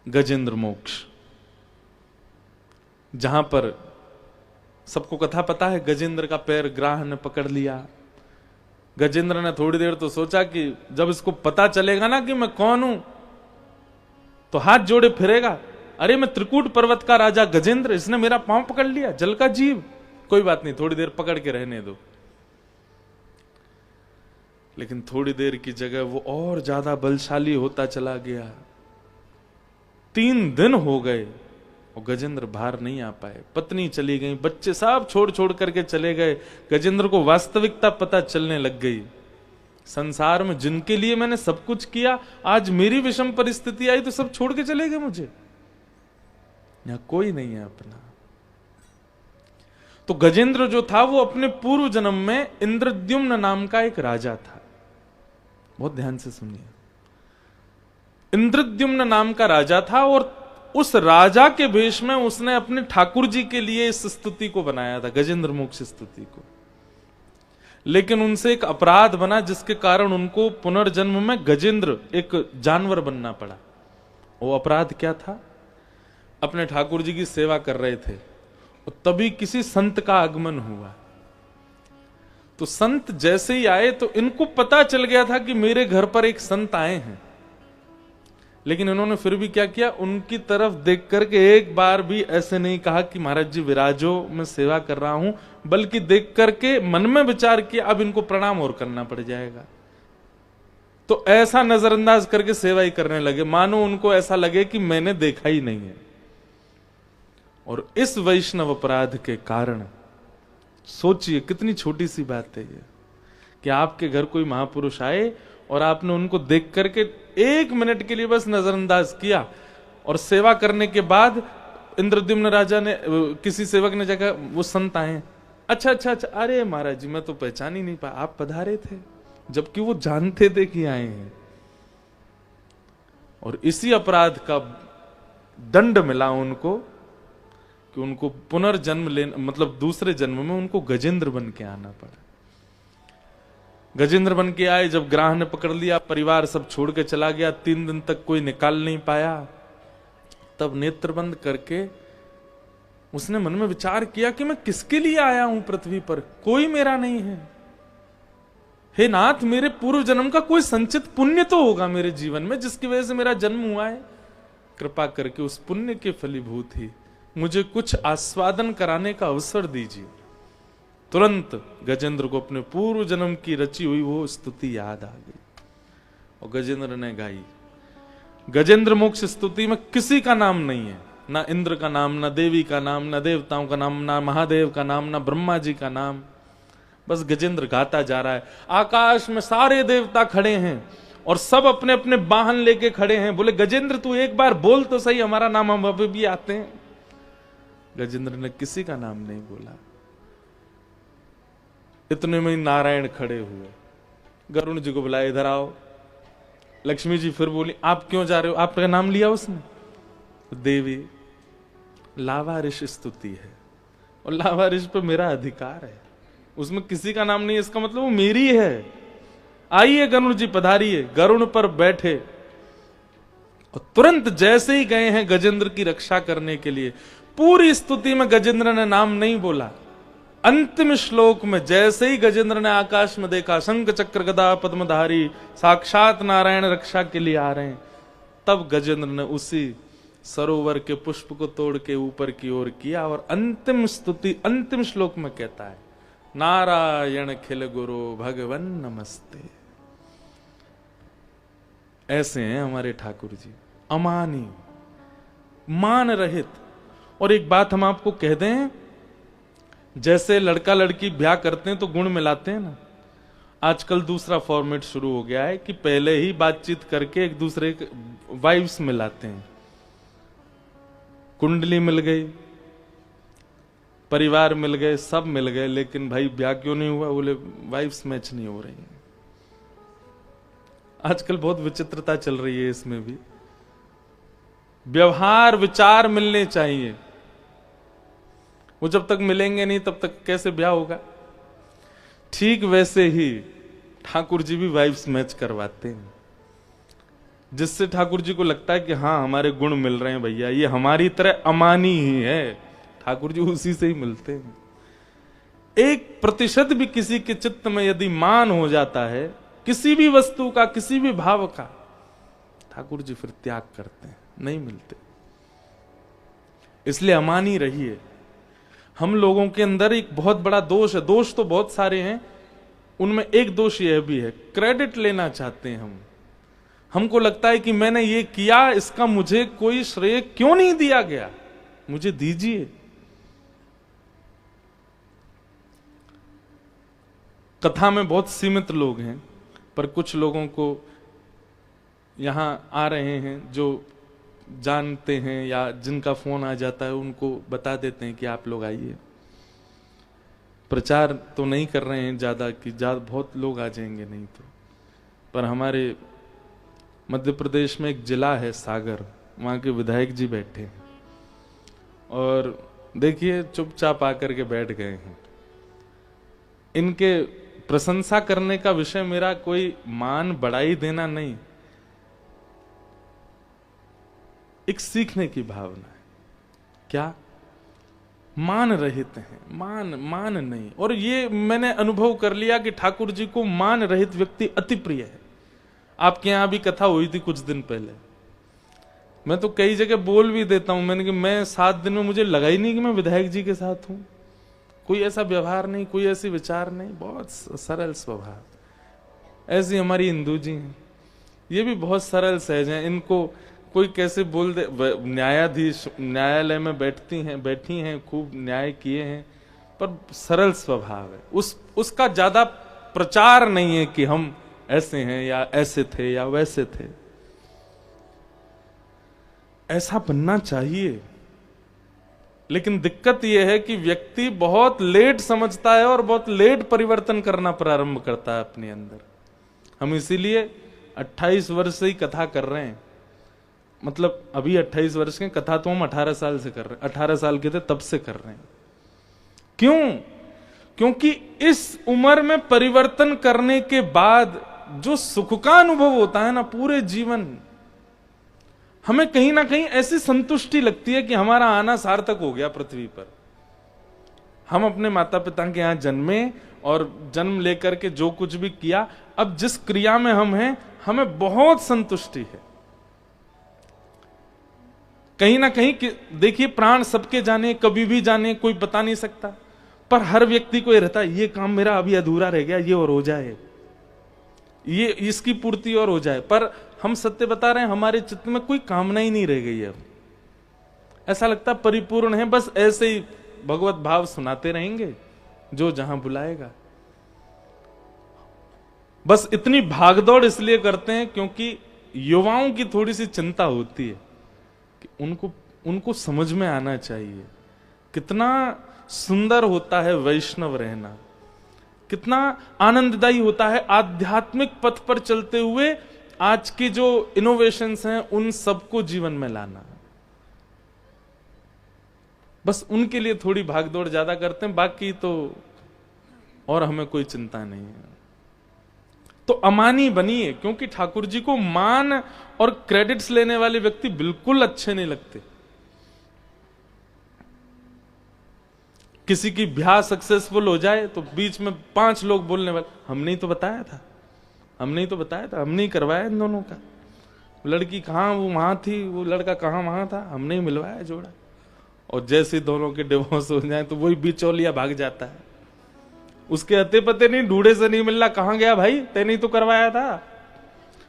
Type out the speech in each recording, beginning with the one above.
गजेंद्र मोक्ष, जहां पर सबको कथा पता है, गजेंद्र का पैर ग्राह ने पकड़ लिया। गजेंद्र ने थोड़ी देर तो सोचा कि जब इसको पता चलेगा ना कि मैं कौन हूं तो हाथ जोड़े फिरेगा, अरे मैं त्रिकूट पर्वत का राजा गजेंद्र, इसने मेरा पांव पकड़ लिया, जल का जीव, कोई बात नहीं, थोड़ी देर पकड़ के रहने दो। लेकिन थोड़ी देर की जगह वो और ज्यादा बलशाली होता चला गया। 3 दिन हो गए और गजेंद्र बाहर नहीं आ पाए। पत्नी चली गई, बच्चे सब छोड़ छोड़ करके चले गए। गजेंद्र को वास्तविकता पता चलने लग गई, संसार में जिनके लिए मैंने सब कुछ किया, आज मेरी विषम परिस्थिति आई तो सब छोड़ के चले गए मुझे, यहां कोई नहीं है अपना। तो गजेंद्र जो था वो अपने पूर्व जन्म में इंद्रद्युम्न नाम का एक राजा था। बहुत ध्यान से सुनिए, इंद्रद्युम्न नाम का राजा था और उस राजा के भेष में उसने अपने ठाकुर जी के लिए इस स्तुति को बनाया था, गजेंद्र मोक्ष स्तुति को। लेकिन उनसे एक अपराध बना जिसके कारण उनको पुनर्जन्म में गजेंद्र एक जानवर बनना पड़ा। वो अपराध क्या था? अपने ठाकुर जी की सेवा कर रहे थे और तभी किसी संत का आगमन हुआ। तो संत जैसे ही आए तो इनको पता चल गया था कि मेरे घर पर एक संत आए हैं, लेकिन इन्होंने फिर भी क्या किया, उनकी तरफ देख करके एक बार भी ऐसे नहीं कहा कि महाराज जी विराजो, मैं सेवा कर रहा हूं, बल्कि देख करके मन में विचार किया अब इनको प्रणाम और करना पड़ जाएगा। तो ऐसा नजरअंदाज करके सेवा ही करने लगे, मानो उनको ऐसा लगे कि मैंने देखा ही नहीं है। और इस वैष्णव अपराध के कारण, सोचिए कितनी छोटी सी बात है ये, कि आपके घर कोई महापुरुष आए और आपने उनको देख करके 1 मिनट के लिए बस नजरअंदाज किया, और सेवा करने के बाद इंद्रद्युम्न राजा ने, किसी सेवक ने जगह, वो संत आए, अच्छा अच्छा अच्छा, अरे महाराज जी मैं तो पहचान ही नहीं पाया, आप पधारे थे, जबकि वो जानते थे कि आए हैं। और इसी अपराध का दंड मिला उनको कि उनको पुनर्जन्म लेना, मतलब दूसरे जन्म में उनको गजेंद्र बन के आना पड़ा। गजेंद्र बन के आए, जब ग्राह ने पकड़ लिया, परिवार सब छोड़ के चला गया, 3 दिन तक कोई निकाल नहीं पाया। तब नेत्र बंद करके उसने मन में विचार किया कि मैं किसके लिए आया हूं पृथ्वी पर, कोई मेरा नहीं है। हे नाथ, मेरे पूर्व जन्म का कोई संचित पुण्य तो होगा मेरे जीवन में जिसकी वजह से मेरा जन्म हुआ है। कृपा करके उस पुण्य के फलीभूत ही मुझे कुछ आस्वादन कराने का अवसर दीजिए। तुरंत गजेंद्र को अपने पूर्व जन्म की रची हुई वो स्तुति याद आ गई और गजेंद्र ने गाई। गजेंद्र मोक्ष स्तुति में किसी का नाम नहीं है, ना इंद्र का नाम, ना देवी का नाम, ना देवताओं का नाम, ना महादेव का नाम, ना ब्रह्मा जी का नाम, बस गजेंद्र गाता जा रहा है। आकाश में सारे देवता खड़े हैं और सब अपने अपने वाहन लेके खड़े हैं, बोले गजेंद्र तू एक बार बोल तो सही, हमारा नाम हम अभी भी आते हैं। गजेंद्र ने किसी का नाम नहीं बोला। इतने में नारायण खड़े हुए, गरुण जी को बुलाए, इधर आओ। लक्ष्मी जी फिर बोली, आप क्यों जा रहे हो, आपका नाम लिया उसने? तो देवी, लावारिश स्तुति है और लावारिश पे मेरा अधिकार है, उसमें किसी का नाम नहीं है, इसका मतलब वो मेरी है। आइए गरुण जी पधारिए। गरुण पर बैठे और तुरंत जैसे ही गए हैं गजेंद्र की रक्षा करने के लिए, पूरी स्तुति में गजेंद्र ने नाम नहीं बोला। अंतिम श्लोक में जैसे ही गजेंद्र ने आकाश में देखा, शंख चक्र गदा पद्मधारी साक्षात नारायण रक्षा के लिए आ रहे हैं, तब गजेंद्र ने उसी सरोवर के पुष्प को तोड़ के ऊपर की ओर किया और अंतिम स्तुति अंतिम श्लोक में कहता है, नारायण खिल गुरु भगवन नमस्ते। ऐसे हैं हमारे ठाकुर जी, अमानी, मान रहित। और एक बात हम आपको कह दें, जैसे लड़का लड़की ब्याह करते हैं तो गुण मिलाते हैं ना, आजकल दूसरा फॉर्मेट शुरू हो गया है कि पहले ही बातचीत करके एक दूसरे वाइब्स मिलाते हैं। कुंडली मिल गई, परिवार मिल गए, सब मिल गए, लेकिन भाई ब्याह क्यों नहीं हुआ? बोले वाइब्स मैच नहीं हो रही है। आजकल बहुत विचित्रता चल रही है इसमें भी। व्यवहार विचार मिलने चाहिए, वो जब तक मिलेंगे नहीं तब तक कैसे ब्याह होगा? ठीक वैसे ही ठाकुर जी भी वाइब्स मैच करवाते हैं। जिससे ठाकुर जी को लगता है कि हाँ हमारे गुण मिल रहे हैं भैया, ये हमारी तरह अमानी ही है, ठाकुर जी उसी से ही मिलते हैं। 1% भी किसी के चित्त में यदि मान हो जाता है किसी भी वस्तु का, किसी भी भाव का, ठाकुर जी फिर त्याग करते हैं, नहीं मिलते। इसलिए अमानी रहिए। हम लोगों के अंदर एक बहुत बड़ा दोष है, दोष तो बहुत सारे हैं, उनमें एक दोष यह भी है, क्रेडिट लेना चाहते हैं हम। हमको लगता है कि मैंने ये किया, इसका मुझे कोई श्रेय क्यों नहीं दिया गया, मुझे दीजिए। कथा में बहुत सीमित लोग हैं, पर कुछ लोगों को यहां आ रहे हैं जो जानते हैं या जिनका फोन आ जाता है, उनको बता देते हैं कि आप लोग आइए। प्रचार तो नहीं कर रहे हैं ज्यादा कि बहुत लोग आ जाएंगे, नहीं तो। पर हमारे मध्य प्रदेश में एक जिला है सागर, वहां के विधायक जी बैठे हैं और देखिए चुपचाप आकर के बैठ गए हैं। इनके प्रशंसा करने का विषय मेरा कोई मान बढ़ाई देना नहीं, एक सीखने की भावना है। क्या मान रहित हैं, मान नहीं। और ये मैंने अनुभव कर लिया कि ठाकुर जी को मान रहित व्यक्ति अति प्रिय है। आपके यहां भी कथा हुई थी कुछ दिन पहले, मैं तो कई जगह बोल भी देता हूं, मैंने कि मैं 7 दिन में मुझे लगा ही नहीं कि मैं विधायक जी के साथ हूं। कोई ऐसा व्यवहार नहीं, कोई ऐसी विचार नहीं, बहुत सरल स्वभाव। ऐसी हमारी हिंदू जी हैं, ये भी बहुत सरल सहज हैं। इनको कोई कैसे बोल दे, न्यायाधीश न्यायालय में बैठी हैं, खूब न्याय किए हैं, पर सरल स्वभाव है। उसका ज्यादा प्रचार नहीं है कि हम ऐसे हैं या ऐसे थे या वैसे थे। ऐसा बनना चाहिए, लेकिन दिक्कत यह है कि व्यक्ति बहुत लेट समझता है और बहुत लेट परिवर्तन करना प्रारंभ करता है अपने अंदर। हम इसीलिए 28 वर्ष से ही कथा कर रहे हैं, मतलब अभी 28 वर्ष के, कथा तो हम 18 साल से कर रहे हैं, 18 साल के थे तब से कर रहे हैं। क्यों? क्योंकि इस उम्र में परिवर्तन करने के बाद जो सुख का अनुभव होता है ना पूरे जीवन, हमें कहीं ना कहीं ऐसी संतुष्टि लगती है कि हमारा आना सार्थक हो गया पृथ्वी पर। हम अपने माता पिता के यहां जन्मे और जन्म लेकर के जो कुछ भी किया, अब जिस क्रिया में हम हैं हमें बहुत संतुष्टि है। कहीं ना कहीं देखिए, प्राण सबके जाने, कभी भी जाने, कोई बता नहीं सकता, पर हर व्यक्ति को यह रहता है ये काम मेरा अभी अधूरा रह गया, ये और हो जाए, ये इसकी पूर्ति और हो जाए। पर हम सत्य बता रहे हैं, हमारे चित्त में कोई कामना ही नहीं रह गई है। ऐसा लगता परिपूर्ण है, बस ऐसे ही भगवत भाव सुनाते रहेंगे, जो जहां बुलाएगा। बस इतनी भागदौड़ इसलिए करते हैं क्योंकि युवाओं की थोड़ी सी चिंता होती है कि उनको समझ में आना चाहिए कितना सुंदर होता है वैष्णव रहना, कितना आनंददायी होता है आध्यात्मिक पथ पर चलते हुए आज की जो इनोवेशंस हैं उन सबको जीवन में लाना। बस उनके लिए थोड़ी भागदौड़ ज्यादा करते हैं, बाकी तो और हमें कोई चिंता नहीं है। तो अमानी बनिए, क्योंकि ठाकुर जी को मान और क्रेडिट्स लेने वाले व्यक्ति बिल्कुल अच्छे नहीं लगते। किसी की ब्याह सक्सेसफुल हो जाए तो बीच में 5 लोग बोलने वाले, हमने ही तो बताया था, हमने ही तो बताया था, हमने ही करवाया इन दोनों का, लड़की कहां वो वहां थी, वो लड़का कहां वहां था, हमने ही मिलवाया जोड़ा। और जैसे दोनों के डिवोर्स हो जाए तो वही बिचौलिया भाग जाता है, उसके अते पते नहीं, ढूंढे से नहीं मिल रहा, कहां गया भाई, तेने ही तो करवाया था।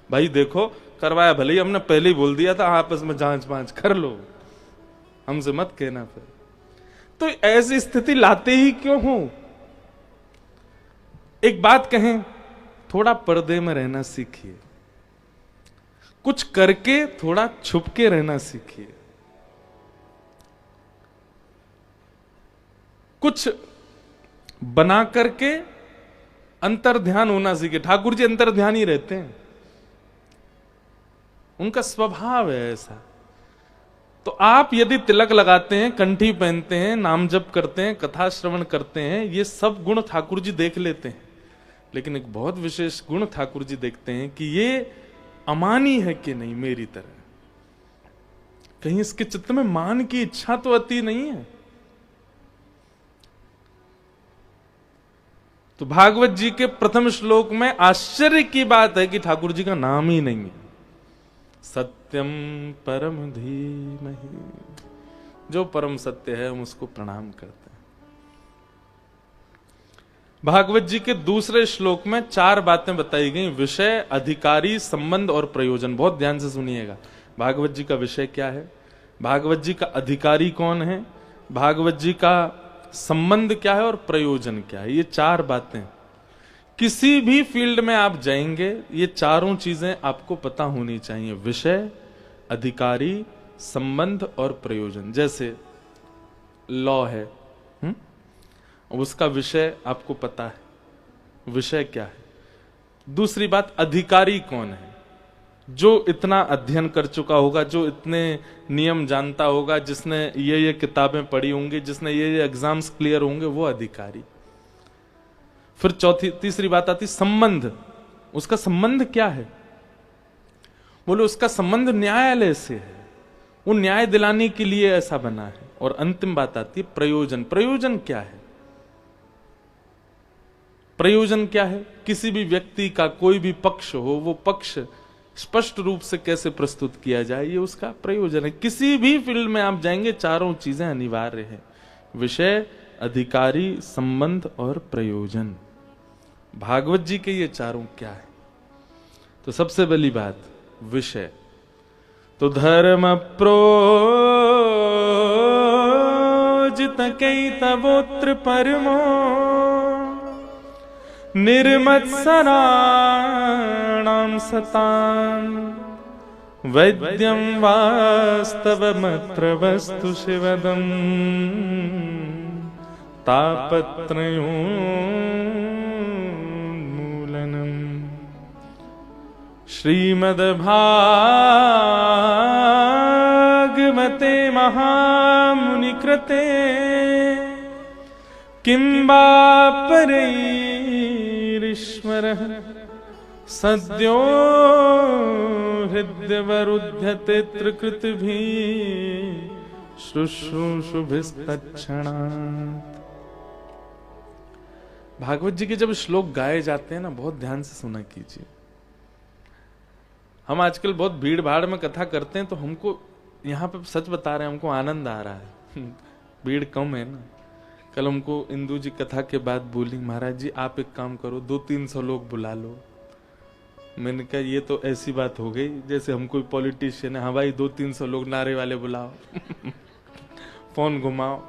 भाई देखो करवाया, भले ही हमने पहले ही बोल दिया था, आपस में जांच पांच कर लो, हमसे मत कहना। फिर तो ऐसी स्थिति लाते ही क्यों हो? एक बात कहें, थोड़ा पर्दे में रहना सीखिए, कुछ करके थोड़ा छुप के रहना सीखिए, कुछ बना करके अंतर्ध्यान होना सीखे। ठाकुर जी अंतर्ध्यान ही रहते हैं, उनका स्वभाव है ऐसा। तो आप यदि तिलक लगाते हैं, कंठी पहनते हैं, नाम जप करते हैं, कथा श्रवण करते हैं, ये सब गुण ठाकुर जी देख लेते हैं। लेकिन एक बहुत विशेष गुण ठाकुर जी देखते हैं कि ये अमानी है कि नहीं मेरी तरह, कहीं इसके चित्त में मान की इच्छा तो अति नहीं है। तो भागवत जी के प्रथम श्लोक में आश्चर्य की बात है कि ठाकुर जी का नाम ही नहीं है। सत्यम परम धीमहि, जो परम सत्य है हम उसको प्रणाम करते हैं। भागवत जी के दूसरे श्लोक में 4 बातें बताई गई, विषय, अधिकारी, संबंध और प्रयोजन। बहुत ध्यान से सुनिएगा। भागवत जी का विषय क्या है, भागवत जी का अधिकारी कौन है, भागवत जी का संबंध क्या है और प्रयोजन क्या है। ये 4 बातें किसी भी फील्ड में आप जाएंगे, ये चारों चीजें आपको पता होनी चाहिए, विषय, अधिकारी, संबंध और प्रयोजन। जैसे लॉ है, उसका विषय आपको पता है, विषय क्या है। दूसरी बात, अधिकारी कौन है, जो इतना अध्ययन कर चुका होगा, जो इतने नियम जानता होगा, जिसने ये किताबें पढ़ी होंगी, जिसने ये एग्जाम्स क्लियर होंगे, वो अधिकारी। फिर तीसरी बात आती संबंध। उसका संबंध क्या है, बोलो उसका संबंध न्यायालय से है, वो न्याय दिलाने के लिए ऐसा बना है। और अंतिम बात आती है प्रयोजन। प्रयोजन क्या है, प्रयोजन क्या है, किसी भी व्यक्ति का कोई भी पक्ष हो, वो पक्ष स्पष्ट रूप से कैसे प्रस्तुत किया जाए, ये उसका प्रयोजन है। किसी भी फील्ड में आप जाएंगे, चारों चीजें अनिवार्य है, विषय, अधिकारी, संबंध और प्रयोजन। भागवत जी के ये चारों क्या है। तो सबसे पहली बात विषय, तो धर्म प्रोजित कैतवोत्र परमो निर्मत्सराणां सतां वैद्यं वास्तवमत्र वस्तु शिवदम् तापत्रयोन्मूलनम् श्रीमद्भागवते महामुनिकृते किं वा परैरीश्वरः सद्यो हृद्यवरुध्यते त्रिकृतिभिः शुश्रूषुभिस्तत्क्षणात्। भागवत जी के जब श्लोक गाए जाते हैं ना, बहुत ध्यान से सुना कीजिए। हम आजकल बहुत भीड़ भाड़ में कथा करते हैं, तो हमको यहाँ पे सच बता रहे हैं, हमको आनंद आ रहा है। भीड़ कम है ना। कल हमको इंदू जी कथा के बाद बोली, महाराज जी आप एक काम करो, 200-300 लोग बुला लो। मैंने कहा ये तो ऐसी बात हो गई जैसे हम कोई पॉलिटिशियन है। हाँ भाई 200-300 लोग, नारे वाले बुलाओ, फोन घुमाओ।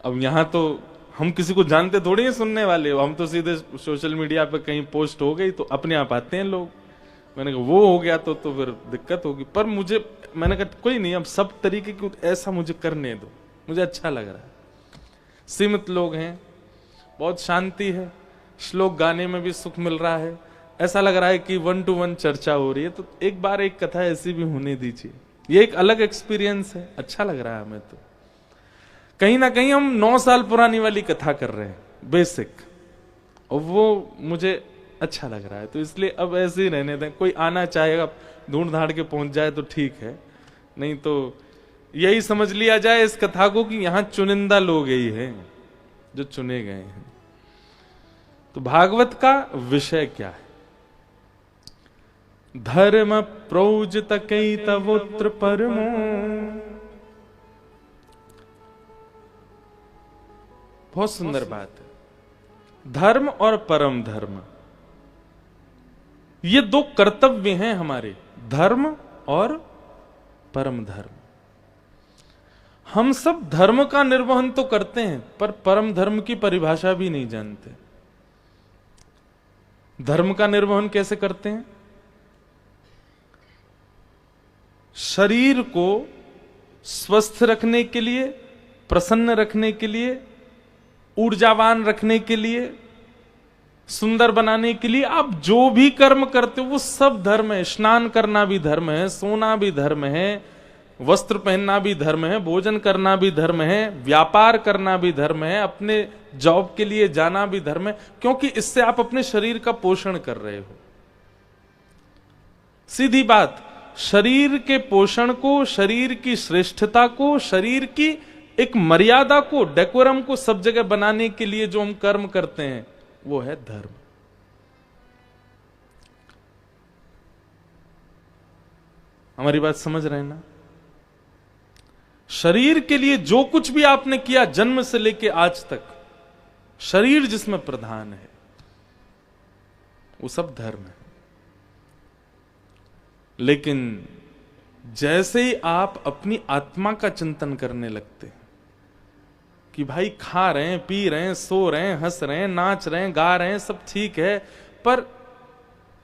अब यहाँ तो हम किसी को जानते थोड़ी है सुनने वाले, हम तो सीधे सोशल मीडिया पे कहीं पोस्ट हो गई तो अपने आप आते हैं लोग। मैंने कहा वो हो गया तो फिर दिक्कत होगी। पर मैंने कहा कोई नहीं, अब सब तरीके की ऐसा मुझे करने दो, मुझे अच्छा लग रहा है। सीमित लोग हैं, बहुत शांति है, श्लोक गाने में भी सुख मिल रहा है, ऐसा लग रहा है कि 1-to-1 चर्चा हो रही है। तो एक बार एक कथा ऐसी भी होने दीजिए, ये एक अलग एक्सपीरियंस है, अच्छा लग रहा है हमें। तो कहीं ना कहीं हम 9 साल पुरानी वाली कथा कर रहे हैं, बेसिक, और वो मुझे अच्छा लग रहा है। तो इसलिए अब ऐसे ही रहने दें। कोई आना चाहेगा, ढूंढ धाड़ के पहुंच जाए तो ठीक है, नहीं तो यही समझ लिया जाए इस कथा को कि यहां चुनिंदा लोग ही हैं जो चुने गए हैं। तो भागवत का विषय क्या है, धर्म प्रोजित कैतवोत्र परमो। बहुत सुंदर बात है। धर्म और परम धर्म, ये 2 कर्तव्य हैं हमारे, धर्म और परम धर्म। हम सब धर्म का निर्वहन तो करते हैं, पर परम धर्म की परिभाषा भी नहीं जानते। धर्म का निर्वहन कैसे करते हैं? शरीर को स्वस्थ रखने के लिए, प्रसन्न रखने के लिए, ऊर्जावान रखने के लिए, सुंदर बनाने के लिए आप जो भी कर्म करते हो वो सब धर्म है। स्नान करना भी धर्म है, सोना भी धर्म है, वस्त्र पहनना भी धर्म है, भोजन करना भी धर्म है, व्यापार करना भी धर्म है, अपने जॉब के लिए जाना भी धर्म है, क्योंकि इससे आप अपने शरीर का पोषण कर रहे हो। सीधी बात, शरीर के पोषण को, शरीर की श्रेष्ठता को, शरीर की एक मर्यादा को, डेकोरम को सब जगह बनाने के लिए जो हम कर्म करते हैं वो है धर्म। हमारी बात समझ रहे हैं ना? शरीर के लिए जो कुछ भी आपने किया जन्म से लेके आज तक, शरीर जिसमें प्रधान है, वो सब धर्म है। लेकिन जैसे ही आप अपनी आत्मा का चिंतन करने लगते हैं कि भाई खा रहे हैं, पी रहे हैं, सो रहे हैं, हंस रहे हैं, नाच रहे हैं, गा रहे हैं, सब ठीक है, पर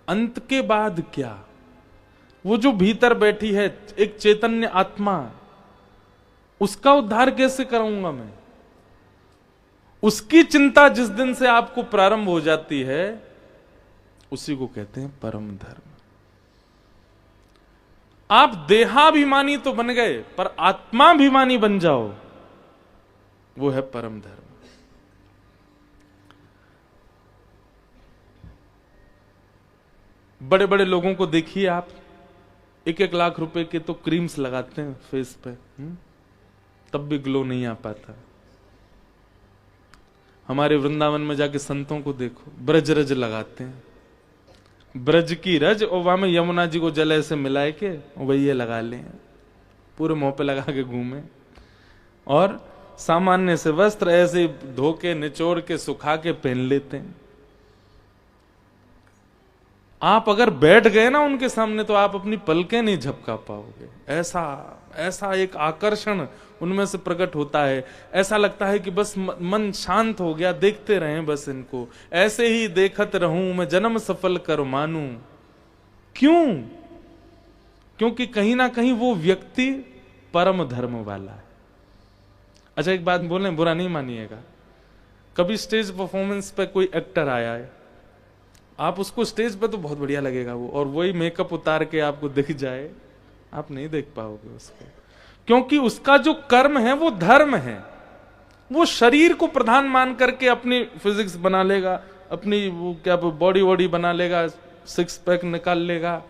अंत के बाद क्या? वो जो भीतर बैठी है एक चैतन्य आत्मा, उसका उद्धार कैसे करूंगा मैं? उसकी चिंता जिस दिन से आपको प्रारंभ हो जाती है, उसी को कहते हैं परम धर्म। आप देहाभिमानी तो बन गए, पर आत्माभिमानी बन जाओ, वो है परम धर्म। बड़े बड़े लोगों को देखिए आप, 1-1 लाख रुपए के तो क्रीम्स लगाते हैं फेस पे, तब भी ग्लो नहीं आ पाता। हमारे वृंदावन में जाके संतों को देखो, ब्रज रज लगाते हैं, ब्रज की रज, और वहां में यमुना जी को जल ऐसे मिलाए के वही ये लगा लें, पूरे मुंह पे लगा के घूमे, और सामान्य से वस्त्र ऐसे धो के निचोड़ के सुखा के पहन लेते हैं। आप अगर बैठ गए ना उनके सामने तो आप अपनी पलकें नहीं झपका पाओगे। ऐसा ऐसा एक आकर्षण उनमें से प्रकट होता है, ऐसा लगता है कि बस मन शांत हो गया, देखते रहें बस इनको, ऐसे ही देखत रहूं मैं जन्म सफल कर मानूं। क्यों? क्योंकि कहीं ना कहीं वो व्यक्ति परम धर्म वाला है। अच्छा एक बात बोलें, बुरा नहीं मानिएगा, कभी स्टेज परफॉर्मेंस पे कोई एक्टर आया है, आप उसको स्टेज पे तो बहुत बढ़िया लगेगा वो, और वही मेकअप उतार के आपको दिख जाए, आप नहीं देख पाओगे उसको, क्योंकि उसका जो कर्म है वो धर्म है। वो शरीर को प्रधान मान करके अपनी फिजिक्स बना लेगा, अपनी वो क्या बॉडी वॉडी बना लेगा, 6 पैक निकाल लेगा,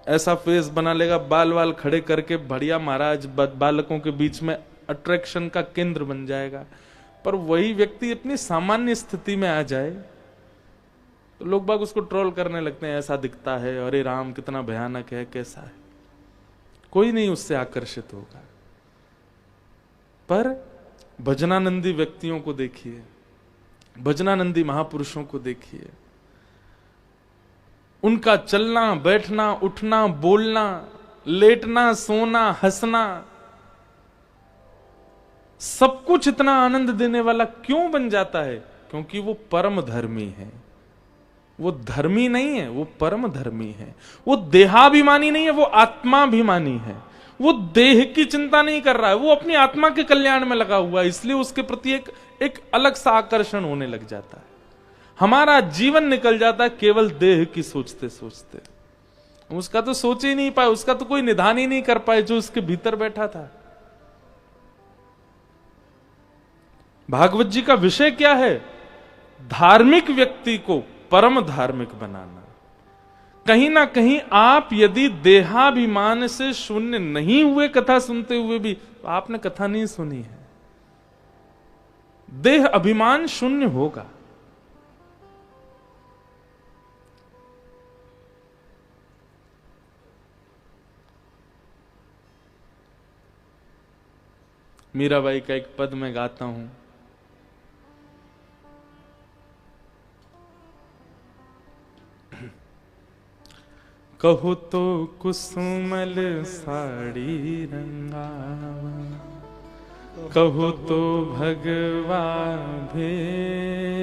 ऐसा फेस बना लेगा, बाल वाल खड़े करके बढ़िया महाराज बालकों के बीच में अट्रैक्शन का केंद्र बन जाएगा। पर वही व्यक्ति अपनी सामान्य स्थिति में आ जाए तो लोग बाग उसको ट्रोल करने लगते हैं, ऐसा दिखता है, अरे राम कितना भयानक है, कैसा है। कोई नहीं उससे आकर्षित होगा। पर भजनानंदी व्यक्तियों को देखिए, भजनानंदी महापुरुषों को देखिए, उनका चलना, बैठना, उठना, बोलना, लेटना, सोना, हंसना, सब कुछ इतना आनंद देने वाला क्यों बन जाता है? क्योंकि वो परम धर्मी है। वो धर्मी नहीं है, वो परम धर्मी है। वो देहाभिमानी नहीं है, वो आत्माभिमानी है। वो देह की चिंता नहीं कर रहा है, वो अपनी आत्मा के कल्याण में लगा हुआ है, इसलिए उसके प्रति एक अलग सा आकर्षण होने लग जाता है। हमारा जीवन निकल जाता है केवल देह की सोचते सोचते, उसका तो सोच ही नहीं पाए, उसका तो कोई निदान ही नहीं कर पाए जो उसके भीतर बैठा था। भागवत जी का विषय क्या है? धार्मिक व्यक्ति को परम धार्मिक बनाना। कहीं ना कहीं आप यदि देहाभिमान से शून्य नहीं हुए कथा सुनते हुए भी, तो आपने कथा नहीं सुनी है। देह अभिमान शून्य होगा। मीराबाई का एक पद में गाता हूं, कहो तो कुसुमल साड़ी रंगावा, कहो तो भगवा भेष,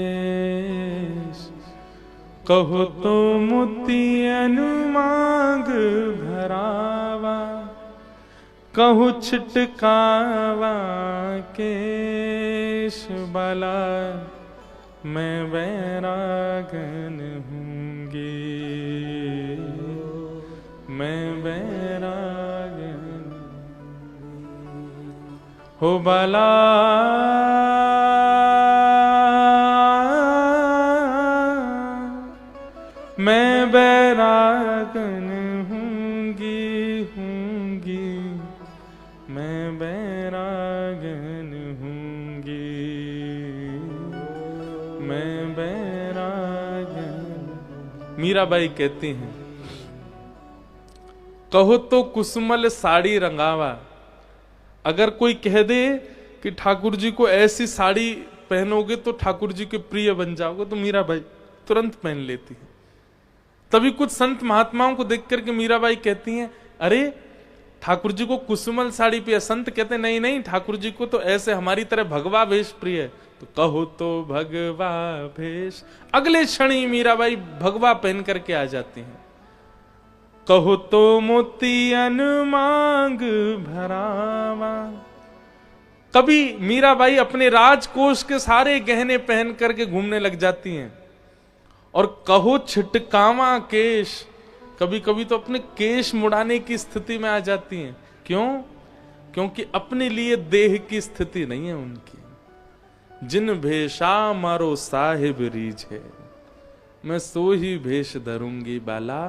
कहो तो मोतियन मांग भरावा, कहूँ छिटकावा केश बाला, मैं वैरागन हूँगी, मैं वैरागन हो बाला, मैं वैरागन मीराबाई कहती हैं, कहो तो कुसुमल साड़ी रंगावा। अगर कोई कह दे कि ठाकुर जी को ऐसी साड़ी पहनोगे तो ठाकुर जी के प्रिय बन जाओगे, तो मीराबाई तुरंत पहन लेती है। तभी कुछ संत महात्माओं को देख करके मीराबाई कहती हैं, अरे ठाकुर जी को कुसुमल साड़ी पे। संत कहते नहीं नहीं, ठाकुर जी को तो ऐसे हमारी तरह भगवा भेष प्रिय है। तो कहो तो भगवा भेष, अगले क्षण ही मीराबाई भगवा पहन करके आ जाती हैं। कहो तो मोतियन मांग भरावा। कभी मीराबाई अपने राजकोष के सारे गहने पहन करके घूमने लग जाती हैं। और कहो छिटकावा केश, कभी कभी तो अपने केश मुड़ाने की स्थिति में आ जाती हैं। क्यों? क्योंकि अपने लिए देह की स्थिति नहीं है उनकी। जिन भेषा मारो साहिब रीझ है, मैं सो ही भेष धरूंगी बाला,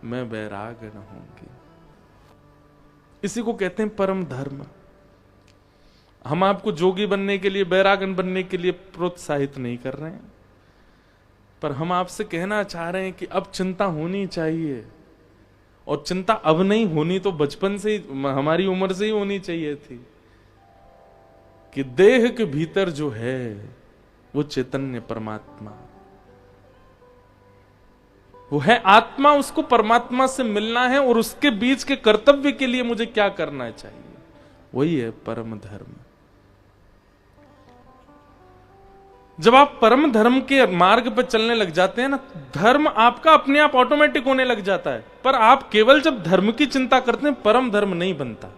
मैं बैराग न होंगी। इसी को कहते हैं परम धर्म। हम आपको जोगी बनने के लिए, बैरागन बनने के लिए प्रोत्साहित नहीं कर रहे हैं, पर हम आपसे कहना चाह रहे हैं कि अब चिंता होनी चाहिए। और चिंता अब नहीं होनी तो बचपन से ही, हमारी उम्र से ही होनी चाहिए थी, कि देह के भीतर जो है वो चैतन्य परमात्मा, वो है आत्मा। उसको परमात्मा से मिलना है और उसके बीच के कर्तव्य के लिए मुझे क्या करना चाहिए, वही है परम धर्म। जब आप परम धर्म के मार्ग पर चलने लग जाते हैं ना, धर्म आपका अपने आप ऑटोमेटिक होने लग जाता है। पर आप केवल जब धर्म की चिंता करते हैं, परम धर्म नहीं बनता।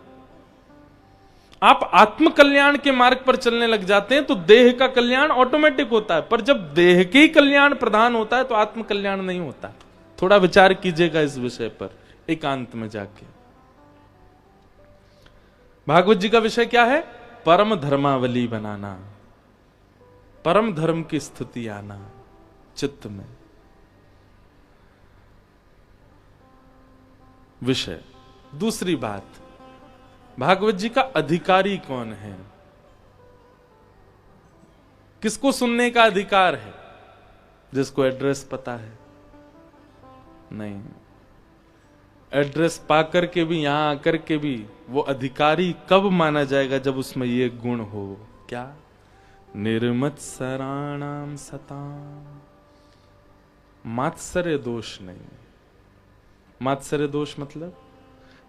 आप आत्म कल्याण के मार्ग पर चलने लग जाते हैं तो देह का कल्याण ऑटोमेटिक होता है। पर जब देह के ही कल्याण प्रधान होता है तो आत्म कल्याण नहीं होता। थोड़ा विचार कीजिएगा इस विषय पर एकांत में जाके। भागवत जी का विषय क्या है? परम धर्मावली बनाना, परम धर्म की स्थिति आना चित्त में। विषय। दूसरी बात, भागवत जी का अधिकारी कौन है? किसको सुनने का अधिकार है? जिसको एड्रेस पता है? नहीं। एड्रेस पाकर के भी, यहां आकर के भी वो अधिकारी कब माना जाएगा? जब उसमें ये गुण हो। क्या? निर्मत्सराणाम सताम, मात्सर्य दोष नहीं। मात्सर्य दोष मतलब,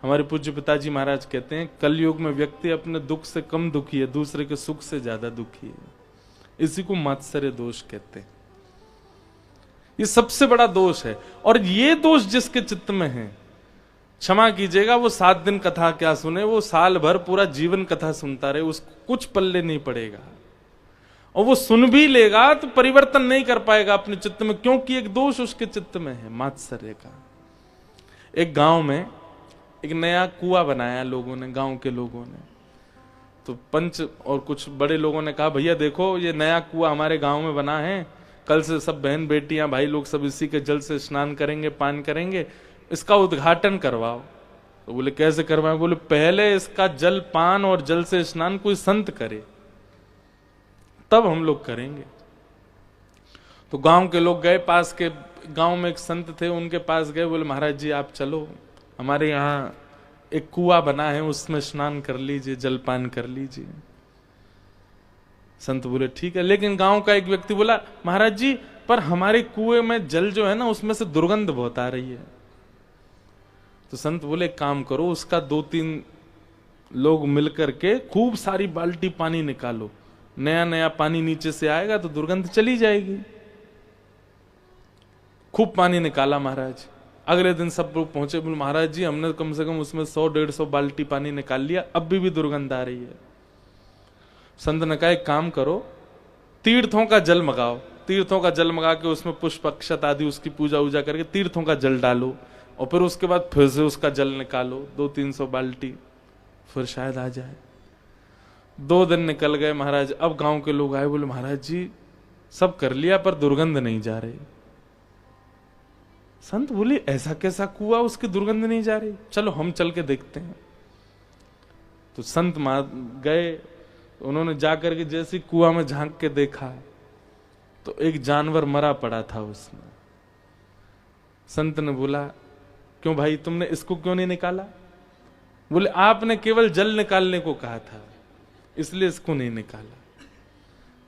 हमारे पूज्य पिताजी महाराज कहते हैं, कलयुग में व्यक्ति अपने दुख से कम दुखी है, दूसरे के सुख से ज्यादा दुखी है। इसी को मात्सर्य दोष कहते हैं। ये सबसे बड़ा दोष है। और ये दोष जिसके चित्त में है, क्षमा कीजिएगा, वो 7 दिन कथा क्या सुने, वो साल भर पूरा जीवन कथा सुनता रहे, उसको कुछ पल्ले नहीं पड़ेगा। और वो सुन भी लेगा तो परिवर्तन नहीं कर पाएगा अपने चित्त में, क्योंकि एक दोष उसके चित्त में है, मात्सर्य का। एक गांव में एक नया कुआं बनाया लोगों ने, गांव के लोगों ने। तो पंच और कुछ बड़े लोगों ने कहा, भैया देखो ये नया कुआं हमारे गांव में बना है, कल से सब बहन बेटियां भाई लोग सब इसी के जल से स्नान करेंगे, पान करेंगे, इसका उद्घाटन करवाओ। तो बोले कैसे करवाएं? बोले पहले इसका जल पान और जल से स्नान कोई संत करे, तब हम लोग करेंगे। तो गांव के लोग गए, पास के गांव में एक संत थे, उनके पास गए, बोले महाराज जी आप चलो, हमारे यहाँ एक कुआं बना है, उसमें स्नान कर लीजिए, जलपान कर लीजिए। संत बोले ठीक है। लेकिन गांव का एक व्यक्ति बोला, महाराज जी पर हमारे कुएं में जल जो है ना, उसमें से दुर्गंध बहुत आ रही है। तो संत बोले काम करो, उसका 2-3 लोग मिलकर के खूब सारी बाल्टी पानी निकालो, नया नया पानी नीचे से आएगा तो दुर्गंध चली जाएगी। खूब पानी निकाला महाराज। अगले दिन सब लोग पहुंचे, बोले महाराज जी हमने कम से कम उसमें 100-150 बाल्टी पानी निकाल लिया, अब भी दुर्गंध आ रही है। संत ने कहा एक काम करो, तीर्थों का जल मंगाओ, तीर्थों का जल मंगा के उसमें पुष्प अक्षत आदि उसकी पूजा वूजा करके तीर्थों का जल डालो, और फिर उसके बाद फिर से उसका जल निकालो 200-300 बाल्टी, फिर शायद आ जाए। 2 दिन निकल गए महाराज। अब गांव के लोग आए, बोले महाराज जी सब कर लिया पर दुर्गंध नहीं जा रही। संत बोले ऐसा कैसा कुआं उसकी दुर्गंध नहीं जा रही, चलो हम चल के देखते हैं। तो संत गए, उन्होंने जाकर के जैसे कुआं में झांक के देखा तो एक जानवर मरा पड़ा था उसमें। संत ने बोला, क्यों भाई तुमने इसको क्यों नहीं निकाला? बोले, आपने केवल जल निकालने को कहा था, इसलिए इसको नहीं निकाला।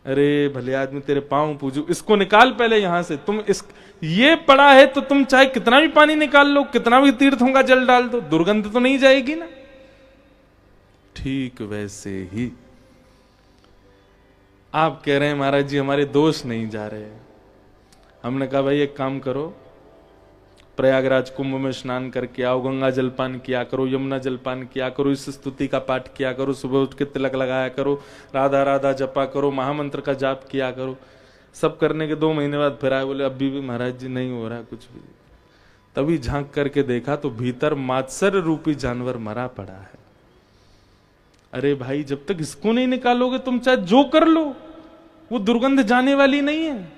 अरे भले आदमी, तेरे पांव पूजू, इसको निकाल पहले यहां से। तुम इस ये पड़ा है तो तुम चाहे कितना भी पानी निकाल लो, कितना भी तीर्थों का जल डाल दो, दुर्गंध तो नहीं जाएगी ना। ठीक वैसे ही आप कह रहे हैं महाराज जी हमारे दोष नहीं जा रहे। हमने कहा भाई एक काम करो, प्रयागराज कुंभ में स्नान करके आओ, गंगा जलपान किया करो, यमुना जलपान किया करो, इस स्तुति का पाठ किया करो, सुबह उठ के तिलक लगाया करो, राधा राधा जपा करो, महामंत्र का जाप किया करो। सब करने के 2 महीने बाद फिर आए, बोले अभी भी महाराज जी नहीं हो रहा कुछ भी। तभी झांक करके देखा तो भीतर मात्सर्य रूपी जानवर मरा पड़ा है। अरे भाई जब तक इसको नहीं निकालोगे तुम चाहे जो कर लो, वो दुर्गंध जाने वाली नहीं है।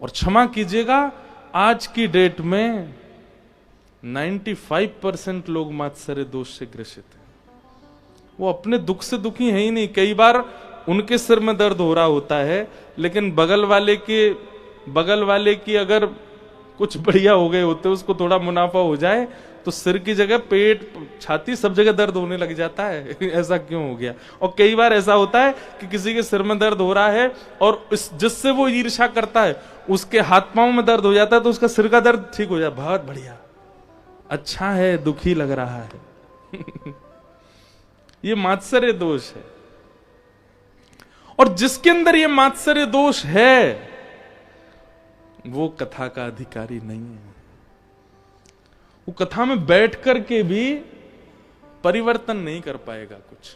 और क्षमा कीजिएगा, आज की डेट में 95% लोग मात्सर्य दोष से ग्रसित हैं। वो अपने दुख से दुखी है ही नहीं। कई बार उनके सिर में दर्द हो रहा होता है, लेकिन बगल वाले की अगर कुछ बढ़िया हो गए होते, उसको थोड़ा मुनाफा हो जाए तो सिर की जगह पेट, छाती, सब जगह दर्द होने लग जाता है। ऐसा क्यों हो गया? और कई बार ऐसा होता है कि किसी के सिर में दर्द हो रहा है और जिससे वो ईर्ष्या करता है उसके हाथ पांव में दर्द हो जाता है, तो उसका सिर का दर्द ठीक हो जाता है। बहुत बढ़िया, अच्छा है, दुखी लग रहा है। ये मात्सर्य दोष है। और जिसके अंदर ये मात्सर्य दोष है वो कथा का अधिकारी नहीं है। वो कथा में बैठ करके भी परिवर्तन नहीं कर पाएगा कुछ।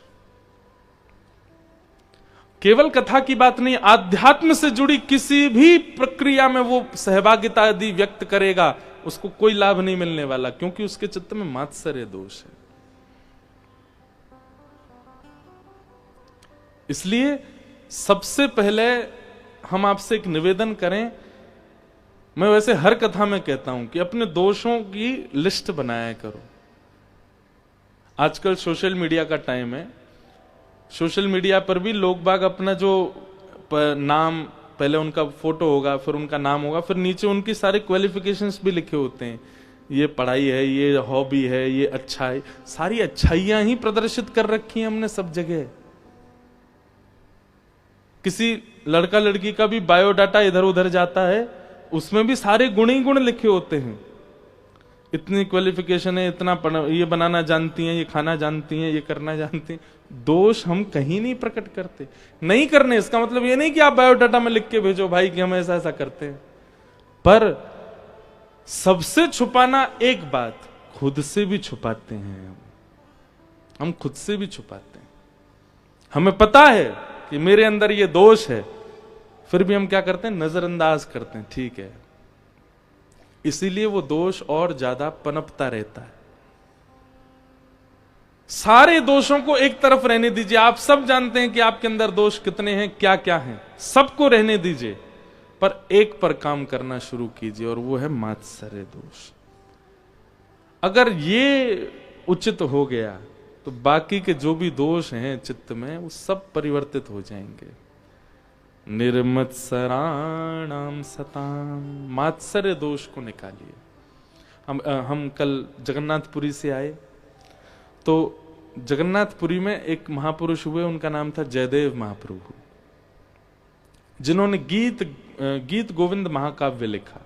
केवल कथा की बात नहीं, आध्यात्म से जुड़ी किसी भी प्रक्रिया में वो सहभागिता यदि व्यक्त करेगा, उसको कोई लाभ नहीं मिलने वाला, क्योंकि उसके चित्त में मात्सर्य दोष है। इसलिए सबसे पहले हम आपसे एक निवेदन करें, मैं वैसे हर कथा में कहता हूं कि अपने दोषों की लिस्ट बनाया करो। आजकल सोशल मीडिया का टाइम है, सोशल मीडिया पर भी लोग बाग अपना जो नाम, पहले उनका फोटो होगा, फिर उनका नाम होगा, फिर नीचे उनकी सारे क्वालिफिकेशंस भी लिखे होते हैं। ये पढ़ाई है, ये हॉबी है, ये अच्छा है, सारी अच्छाइयां ही प्रदर्शित कर रखी हैं हमने सब जगह। किसी लड़का लड़की का भी बायोडाटा इधर उधर जाता है, उसमें भी सारे गुण ही गुण लिखे होते हैं। इतनी क्वालिफिकेशन है, इतना ये बनाना जानती हैं, ये खाना जानती हैं, ये करना जानती हैं। दोष हम कहीं नहीं प्रकट करते। नहीं करने इसका मतलब ये नहीं कि आप बायोडाटा में लिख के भेजो भाई कि हम ऐसा ऐसा करते हैं, पर सबसे छुपाना एक बात, खुद से भी छुपाते हैं। हम खुद से भी छुपाते हैं। हमें पता है कि मेरे अंदर ये दोष है, फिर भी हम क्या करते हैं? नजरअंदाज करते हैं, ठीक है। इसीलिए वो दोष और ज्यादा पनपता रहता है। सारे दोषों को एक तरफ रहने दीजिए। आप सब जानते हैं कि आपके अंदर दोष कितने हैं, क्या क्या हैं, सबको रहने दीजिए, पर एक पर काम करना शुरू कीजिए, और वो है मात्सर्य दोष। अगर ये उचित हो गया तो बाकी के जो भी दोष हैं चित्त में, वो सब परिवर्तित हो जाएंगे। निर्मत्सराणाम सताम, मात्सर्य दोष को निकालिए। हम कल जगन्नाथपुरी से आए, तो जगन्नाथपुरी में एक महापुरुष हुए, उनका नाम था जयदेव महाप्रभु, जिन्होंने गीत गोविंद महाकाव्य लिखा।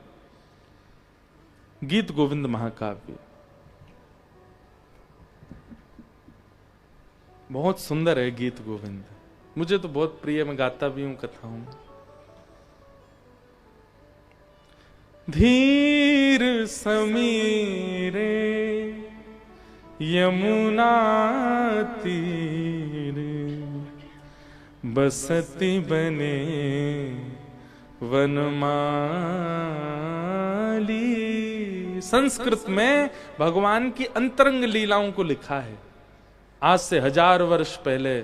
गीत गोविंद महाकाव्य बहुत सुंदर है। गीत गोविंद मुझे तो बहुत प्रिय, मैं गाता भी हूं कथाओं में। धीर समीरे यमुना तीर, बसती बने वनमाली। संस्कृत में भगवान की अंतरंग लीलाओं को लिखा है, आज से 1000 वर्ष पहले।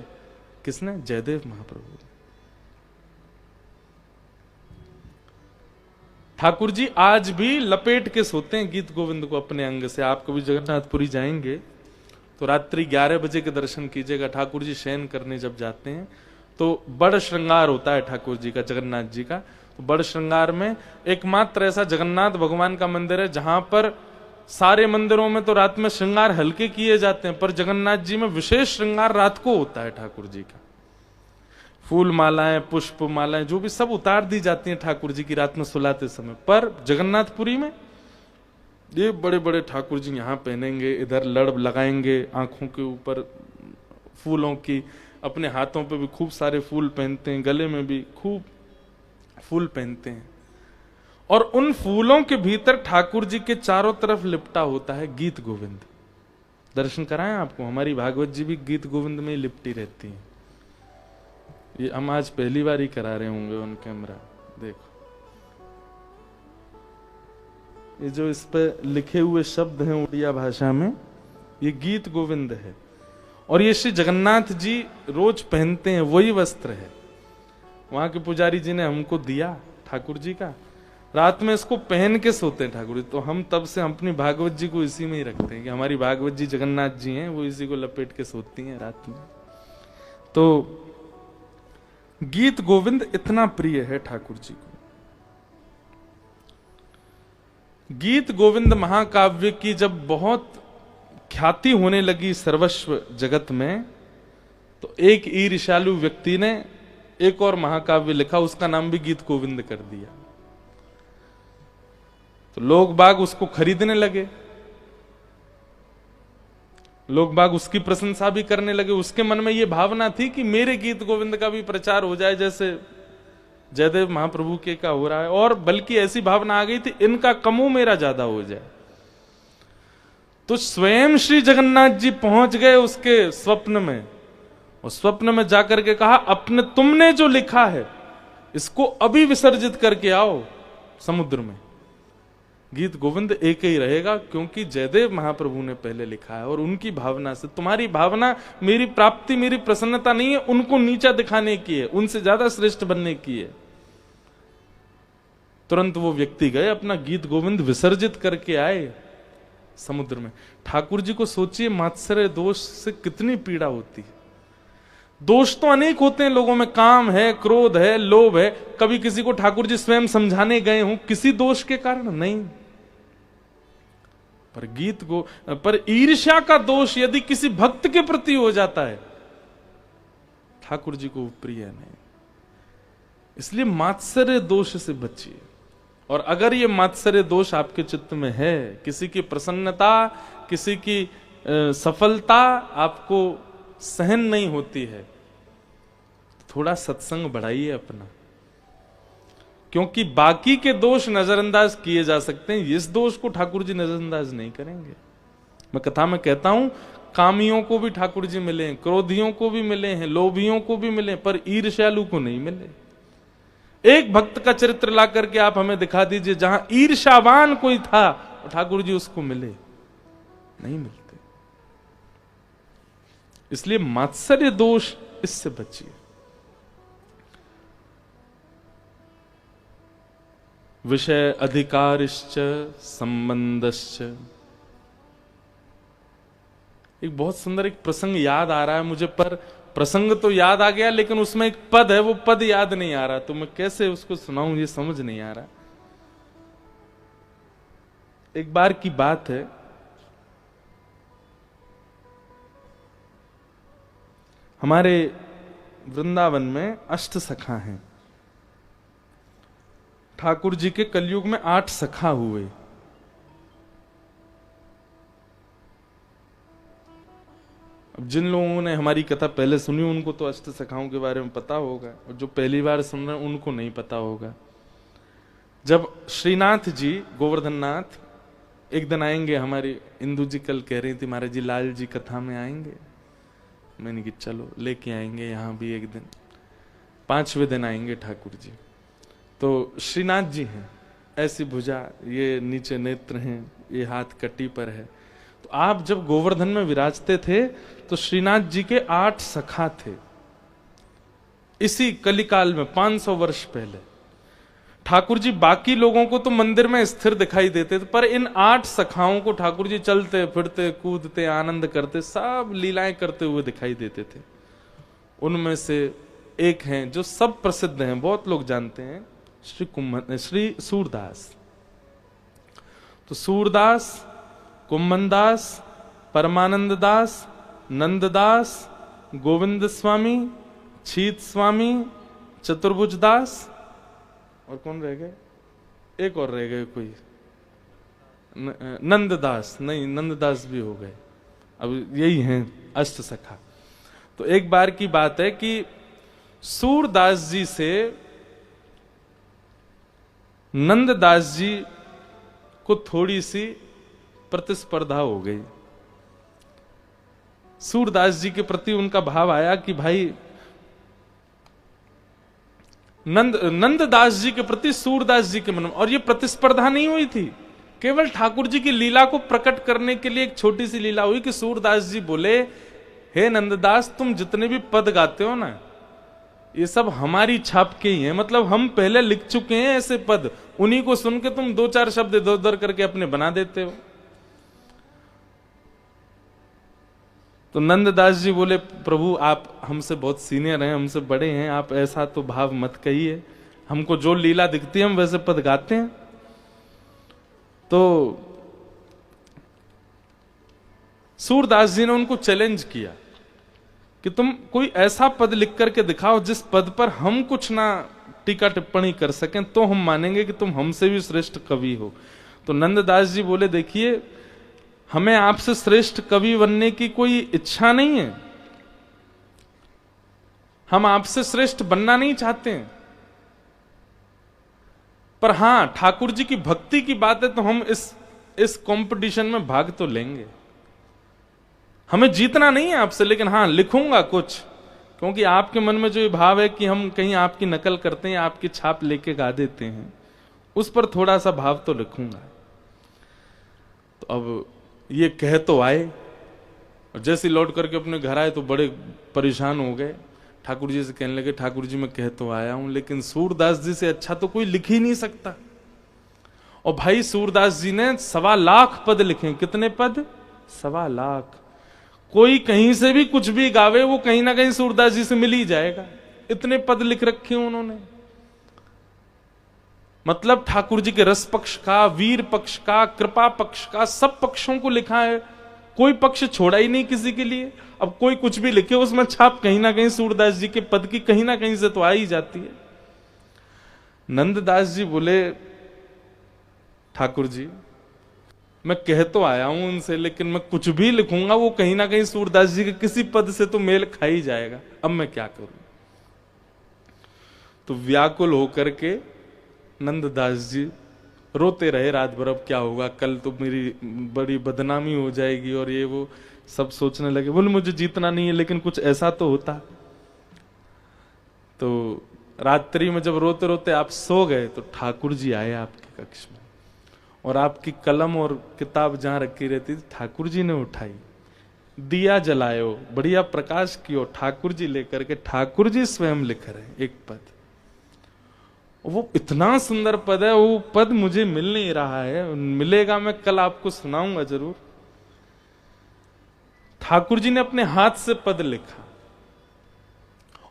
किसने? जयदेव महाप्रभु। ठाकुर जी आज भी लपेट के सोते हैं गीत गोविंद को अपने अंग से। आप कभी जगन्नाथपुरी जाएंगे तो रात्रि 11 बजे के दर्शन कीजिएगा। ठाकुर जी शयन करने जब जाते हैं तो बड़ा श्रृंगार होता है ठाकुर जी का, जगन्नाथ जी का। तो बड़ श्रृंगार में एकमात्र ऐसा जगन्नाथ भगवान का मंदिर है जहां पर सारे मंदिरों में तो रात में श्रृंगार हल्के किए जाते हैं, पर जगन्नाथ जी में विशेष श्रृंगार रात को होता है ठाकुर जी का। फूल मालाएं, पुष्प मालाएं, जो भी सब उतार दी जाती हैं ठाकुर जी की रात में सुलाते समय। पर जगन्नाथपुरी में ये बड़े बड़े ठाकुर जी यहाँ पहनेंगे, इधर लड़ लगाएंगे आंखों के ऊपर फूलों की, अपने हाथों पे भी खूब सारे फूल पहनते हैं, गले में भी खूब फूल पहनते हैं। और उन फूलों के भीतर ठाकुर जी के चारों तरफ लिपटा होता है गीत गोविंद। दर्शन कराएं आपको, हमारी भागवत जी भी गीत गोविंद में ही लिपटी रहती हैं। ये हम आज पहली बार ही करा रहे होंगे ऑन कैमरा। देखो ये जो इस पे लिखे हुए शब्द हैं उड़िया भाषा में, ये गीत गोविंद है। और ये श्री जगन्नाथ जी रोज पहनते हैं, वही वस्त्र है। वहां के पुजारी जी ने हमको दिया ठाकुर जी का, रात में इसको पहन के सोते हैं ठाकुर जी। तो हम तब से अपनी भागवत जी को इसी में ही रखते हैं कि हमारी भागवत जी जगन्नाथ जी हैं, वो इसी को लपेट के सोती हैं रात में। तो गीत गोविंद इतना प्रिय है ठाकुर जी को। गीत गोविंद महाकाव्य की जब बहुत ख्याति होने लगी सर्वस्व जगत में, तो एक ईर्ष्यालु व्यक्ति ने एक और महाकाव्य लिखा, उसका नाम भी गीत गोविंद कर दिया। तो लोग बाग उसको खरीदने लगे, लोग बाग उसकी प्रशंसा भी करने लगे। उसके मन में यह भावना थी कि मेरे गीत गोविंद का भी प्रचार हो जाए जैसे जयदेव महाप्रभु के का हो रहा है, और बल्कि ऐसी भावना आ गई थी इनका कमो मेरा ज्यादा हो जाए। तो स्वयं श्री जगन्नाथ जी पहुंच गए उसके स्वप्न में, और स्वप्न में जाकर के कहा अपने तुमने जो लिखा है इसको अभी विसर्जित करके आओ समुद्र में। गीत गोविंद एक ही रहेगा क्योंकि जयदेव महाप्रभु ने पहले लिखा है, और उनकी भावना से तुम्हारी भावना मेरी प्राप्ति, मेरी प्रसन्नता नहीं है, उनको नीचा दिखाने की है, उनसे ज्यादा श्रेष्ठ बनने की है। तुरंत वो व्यक्ति गए, अपना गीत गोविंद विसर्जित करके आए समुद्र में। ठाकुर जी को सोचिए मात्सर्य दोष से कितनी पीड़ा होती है। दोष तो अनेक होते हैं लोगों में, काम है, क्रोध है, लोभ है। कभी किसी को ठाकुर जी स्वयं समझाने गए हों किसी दोष के कारण? नहीं। पर ईर्ष्या का दोष यदि किसी भक्त के प्रति हो जाता है, ठाकुर जी को प्रिय नहीं। इसलिए मात्सर्य दोष से बचिए। और अगर ये मात्सर्य दोष आपके चित्त में है, किसी की प्रसन्नता, किसी की सफलता आपको सहन नहीं होती है, थोड़ा सत्संग बढ़ाइए अपना, क्योंकि बाकी के दोष नजरअंदाज किए जा सकते हैं, इस दोष को ठाकुर जी नजरअंदाज नहीं करेंगे। मैं कथा में कहता हूं कामियों को भी ठाकुर जी मिले हैं, क्रोधियों को भी मिले हैं, लोभियों को भी मिले, पर ईर्ष्यालु को नहीं मिले। एक भक्त का चरित्र ला करके आप हमें दिखा दीजिए जहां ईर्ष्यावान कोई था, ठाकुर जी उसको मिले, नहीं मिलते। इसलिए मात्सर्य दोष, इससे बचिए। विषय अधिकारिश्च संबंधश्च। एक बहुत सुंदर एक प्रसंग याद आ रहा है मुझे, पर प्रसंग तो याद आ गया लेकिन उसमें एक पद है, वो पद याद नहीं आ रहा, तो मैं कैसे उसको सुनाऊं ये समझ नहीं आ रहा। एक बार की बात है, हमारे वृंदावन में अष्ट सखा हैं। ठाकुर जी के कलयुग में 8 सखा हुए। अब जिन लोगों ने हमारी कथा पहले सुनी उनको तो अष्ट सखाओं के बारे में पता होगा, और जो पहली बार सुन रहे हैं उनको नहीं पता होगा। जब श्रीनाथ जी, गोवर्धन नाथ एक दिन आएंगे, हमारी इंदू जी कल कह रही थी महाराज जी लाल जी कथा में आएंगे, मैंने कि चलो लेके आएंगे यहाँ भी एक दिन। 5वें दिन आएंगे ठाकुर जी। तो श्रीनाथ जी हैं, ऐसी भुजा, ये नीचे नेत्र हैं, ये हाथ कटी पर है। तो आप जब गोवर्धन में विराजते थे तो श्रीनाथ जी के 8 सखा थे। इसी कलिकाल में 500 वर्ष पहले ठाकुर जी बाकी लोगों को तो मंदिर में स्थिर दिखाई देते थे, पर इन 8 सखाओं को ठाकुर जी चलते फिरते कूदते आनंद करते सब लीलाएं करते हुए दिखाई देते थे। उनमें से एक हैं जो सब प्रसिद्ध हैं, बहुत लोग जानते हैं, श्री सूरदास। तो सूरदास, कुम्भनदास, परमानंद दास, नंददास, गोविंद स्वामी, छीत स्वामी, चतुर्भुज दास, और कौन रह गए? एक और रह गए कोई, नंददास। नहीं, नंददास भी हो गए, अब यही हैं अष्ट सखा। तो एक बार की बात है कि सूरदास जी से नंददास जी को थोड़ी सी प्रतिस्पर्धा हो गई। सूरदास जी के प्रति उनका भाव आया कि भाई नंददास जी के प्रति सूरदास जी के मन में, और ये प्रतिस्पर्धा नहीं हुई थी, केवल ठाकुर जी की लीला को प्रकट करने के लिए एक छोटी सी लीला हुई कि सूरदास जी बोले, हे नंददास, तुम जितने भी पद गाते हो ना, ये सब हमारी छाप के ही हैं। मतलब हम पहले लिख चुके हैं ऐसे पद, उन्हीं को सुन के तुम दो चार शब्द इधर उधर करके अपने बना देते हो। तो नंददास जी बोले, प्रभु आप हमसे बहुत सीनियर हैं, हमसे बड़े हैं, आप ऐसा तो भाव मत कहिए, हमको जो लीला दिखती है हम वैसे पद गाते हैं। तो सूरदास जी ने उनको चैलेंज किया कि तुम कोई ऐसा पद लिख करके दिखाओ जिस पद पर हम कुछ ना टीका टिप्पणी कर सकें, तो हम मानेंगे कि तुम हमसे भी श्रेष्ठ कवि हो। तो नंददास जी बोले, देखिए हमें आपसे श्रेष्ठ कवि बनने की कोई इच्छा नहीं है, हम आपसे श्रेष्ठ बनना नहीं चाहते हैं, पर हां ठाकुर जी की भक्ति की बात है तो हम इस कंपटीशन में भाग तो लेंगे। हमें जीतना नहीं है आपसे, लेकिन हां लिखूंगा कुछ, क्योंकि आपके मन में जो ये भाव है कि हम कहीं आपकी नकल करते हैं, आपकी छाप लेके गा देते हैं, उस पर थोड़ा सा भाव तो लिखूंगा। तो अब ये कह तो आए, और जैसे लौट करके अपने घर आए तो बड़े परेशान हो गए। ठाकुर जी से कहने लगे, ठाकुर जी मैं कह तो आया हूं, लेकिन सूरदास जी से अच्छा तो कोई लिख ही नहीं सकता। और भाई सूरदास जी ने 1.25 लाख पद लिखे। कितने पद? 1.25 लाख। कोई कहीं से भी कुछ भी गावे, वो कहीं ना कहीं सूरदास जी से मिल ही जाएगा, इतने पद लिख रखे उन्होंने। मतलब ठाकुर जी के रस पक्ष का, वीर पक्ष का, कृपा पक्ष का, सब पक्षों को लिखा है, कोई पक्ष छोड़ा ही नहीं किसी के लिए। अब कोई कुछ भी लिखे उसमें छाप कहीं ना कहीं सूरदास जी के पद की कहीं ना कहीं से तो आ ही जाती है। नंददास जी बोले, ठाकुर जी मैं कह तो आया हूं उनसे, लेकिन मैं कुछ भी लिखूंगा वो कहीं ना कहीं सूरदास जी के किसी पद से तो मेल खा ही जाएगा, अब मैं क्या करूं। तो व्याकुल होकर के नंददास जी रोते रहे रात भर, अब क्या होगा, कल तो मेरी बड़ी बदनामी हो जाएगी, और ये वो सब सोचने लगे। बोले मुझे जीतना नहीं है, लेकिन कुछ ऐसा तो होता। तो रात्रि में जब रोते रोते आप सो गए तो ठाकुर जी आए आपके कक्ष में, और आपकी कलम और किताब जहां रखी रहती थी ठाकुर जी ने उठाई, दिया जलायो, बढ़िया प्रकाश कियो, ठाकुर जी लेकर के ठाकुर जी स्वयं लिख रहे एक पद। वो इतना सुंदर पद है, वो पद मुझे मिल नहीं रहा है, मिलेगा मैं कल आपको सुनाऊंगा जरूर। ठाकुर जी ने अपने हाथ से पद लिखा,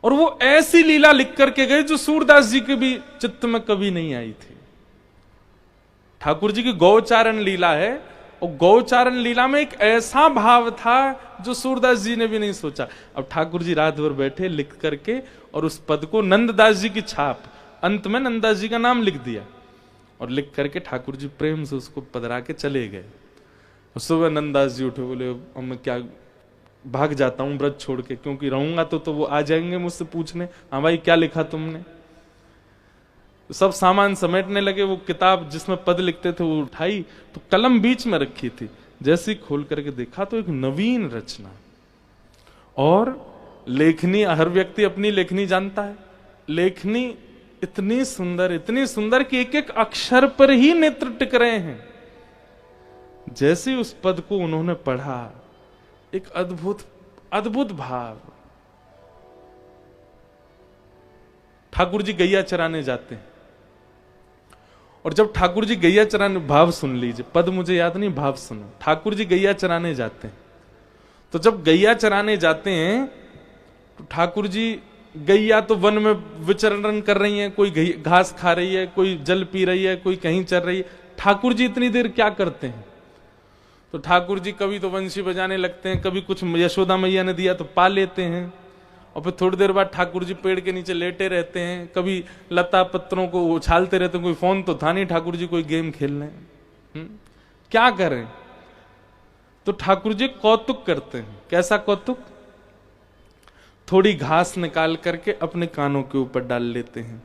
और वो ऐसी लीला लिख करके गए जो सूरदास जी के भी चित्त में कभी नहीं आई थी। ठाकुर जी की गौचारण लीला है, और गौचारण लीला में एक ऐसा भाव था जो सूरदास जी ने भी नहीं सोचा। अब ठाकुर जी रात भर बैठे लिख करके, और उस पद को नंददास जी की छाप, अंत में नंददास जी का नाम लिख दिया, और लिख करके ठाकुर जी प्रेम से उसको पधरा के चले गए। सुबह नंददास जी उठे, बोले अब मैं क्या भाग जाता हूं व्रत छोड़ के, क्योंकि रहूंगा तो वो आ जाएंगे मुझसे पूछने, हाँ भाई क्या लिखा तुमने। सब सामान समेटने लगे, वो किताब जिसमें पद लिखते थे वो उठाई, तो कलम बीच में रखी थी, जैसे ही खोल करके देखा तो एक नवीन रचना। और लेखनी, हर व्यक्ति अपनी लेखनी जानता है, लेखनी इतनी सुंदर कि एक एक अक्षर पर ही नेत्र टिक रहे हैं। जैसे उस पद को उन्होंने पढ़ा, एक अद्भुत भाव। ठाकुर जी गैया चराने जाते हैं, और जब ठाकुर जी गैया चराने, भाव सुन लीजिए, पद मुझे याद नहीं, भाव सुनो। ठाकुर जी गैया चराने जाते हैं, तो जब गैया चराने जाते हैं तो ठाकुर जी गैया तो वन में विचरण कर रही है, कोई घास खा रही है, कोई जल पी रही है, कोई कहीं चल रही है। ठाकुर जी इतनी देर क्या करते हैं? तो ठाकुर जी कभी तो बंसी बजाने लगते हैं, कभी कुछ यशोदा मैया ने दिया तो पा लेते हैं, और फिर थोड़ी देर बाद ठाकुर जी पेड़ के नीचे लेटे रहते हैं, कभी लता पत्रों को उछालते रहते हैं। कोई फोन तो था नहीं, ठाकुर जी कोई गेम खेल रहे हैं। क्या करें? तो ठाकुर जी कौतुक करते हैं। कैसा कौतुक? थोड़ी घास निकाल करके अपने कानों के ऊपर डाल लेते हैं,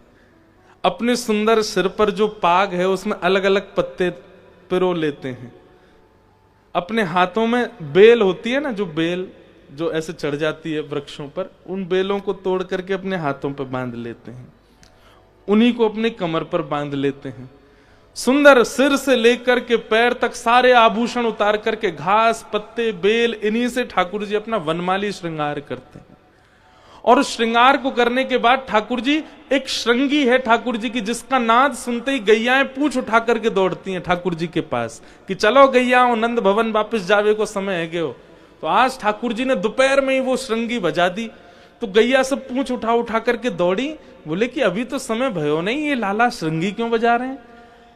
अपने सुंदर सिर पर जो पाग है उसमें अलग अलग पत्ते पिरो लेते हैं, अपने हाथों में बेल होती है ना, जो बेल जो ऐसे चढ़ जाती है वृक्षों पर, उन बेलों को तोड़ करके अपने हाथों पर बांध लेते हैं, उन्हीं को अपने कमर पर बांध लेते हैं। सुंदर सिर से लेकर के पैर तक सारे आभूषण उतार करके घास पत्ते बेल इन्हीं से ठाकुर जी अपना वनमाली श्रृंगार करते हैं। और उस श्रृंगार को करने के बाद ठाकुर जी, एक श्रृंगी है ठाकुर जी की, जिसका नाद सुनते ही गैयाएं पूंछ उठा करके दौड़ती हैं ठाकुर जी के पास कि चलो गैया नंद भवन वापस जावे को समय है गयो। तो आज ठाकुर जी ने दोपहर में ही वो श्रृंगी बजा दी, तो गैया सब पूंछ उठा उठा करके दौड़ी, बोले कि अभी तो समय भयो नहीं, ये लाला श्रृंगी क्यों बजा रहे हैं?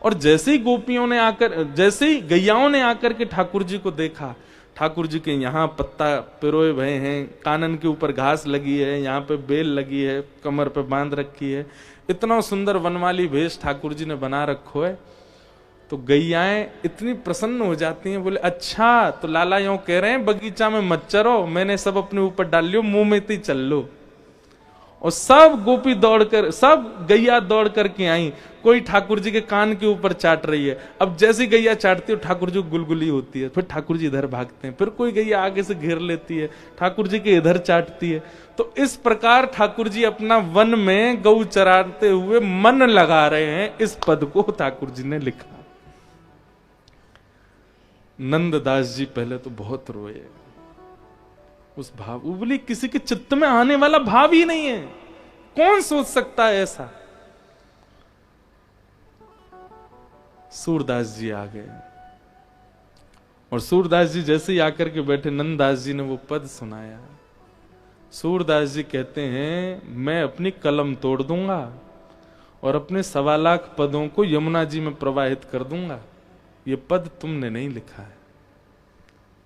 और जैसे ही गोपियों ने आकर, जैसे ही गैयाओं ने आकर के ठाकुर जी को देखा, ठाकुर जी के यहाँ पत्ता पिरोए भये हैं, कानन के ऊपर घास लगी है, यहाँ पे बेल लगी है, कमर पे बांध रखी है, इतना सुंदर वनमाली भेष ठाकुर जी ने बना रखो है। तो गैयाएं इतनी प्रसन्न हो जाती हैं, बोले अच्छा तो लाला यूं कह रहे हैं बगीचा में मत चरो, मैंने सब अपने ऊपर डाल लियो, मुंह में ही चल लो। और सब गोपी दौड़कर, सब गैया दौड़ करके आई, कोई ठाकुर जी के कान के ऊपर चाट रही है। अब जैसी गैया चाटती है ठाकुर जी गुलगुली होती है, फिर ठाकुर जी इधर भागते हैं, फिर कोई गैया आगे से घेर लेती है, ठाकुर जी के इधर चाटती है। तो इस प्रकार ठाकुर जी अपना वन में गौ चराते हुए मन लगा रहे हैं। इस पद को ठाकुर जी ने लिखा। नंददास जी पहले तो बहुत रोए, उस भाव, वो बोली किसी के चित्त में आने वाला भाव ही नहीं है, कौन सोच सकता है ऐसा। सूरदास जी आ गए, और सूरदास जी जैसे ही आकर के बैठे, नंददास जी ने वो पद सुनाया। सूरदास जी कहते हैं, मैं अपनी कलम तोड़ दूंगा और अपने 1.25 लाख पदों को यमुना जी में प्रवाहित कर दूंगा। ये पद तुमने नहीं लिखा है,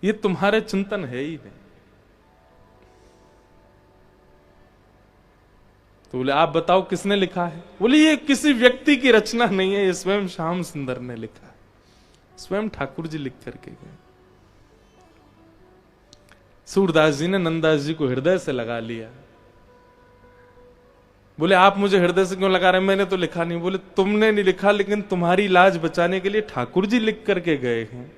ये तुम्हारे चिंतन है ही नहीं। तो बोले आप बताओ किसने लिखा है? बोले ये किसी व्यक्ति की रचना नहीं है, ये स्वयं श्याम सुंदर ने लिखा है, स्वयं ठाकुर जी लिख करके गए। सूरदास जी ने नंददास जी को हृदय से लगा लिया। बोले आप मुझे हृदय से क्यों लगा रहे हैं? मैंने तो लिखा नहीं। बोले तुमने नहीं लिखा, लेकिन तुम्हारी लाज बचाने के लिए ठाकुर जी लिख करके गए हैं।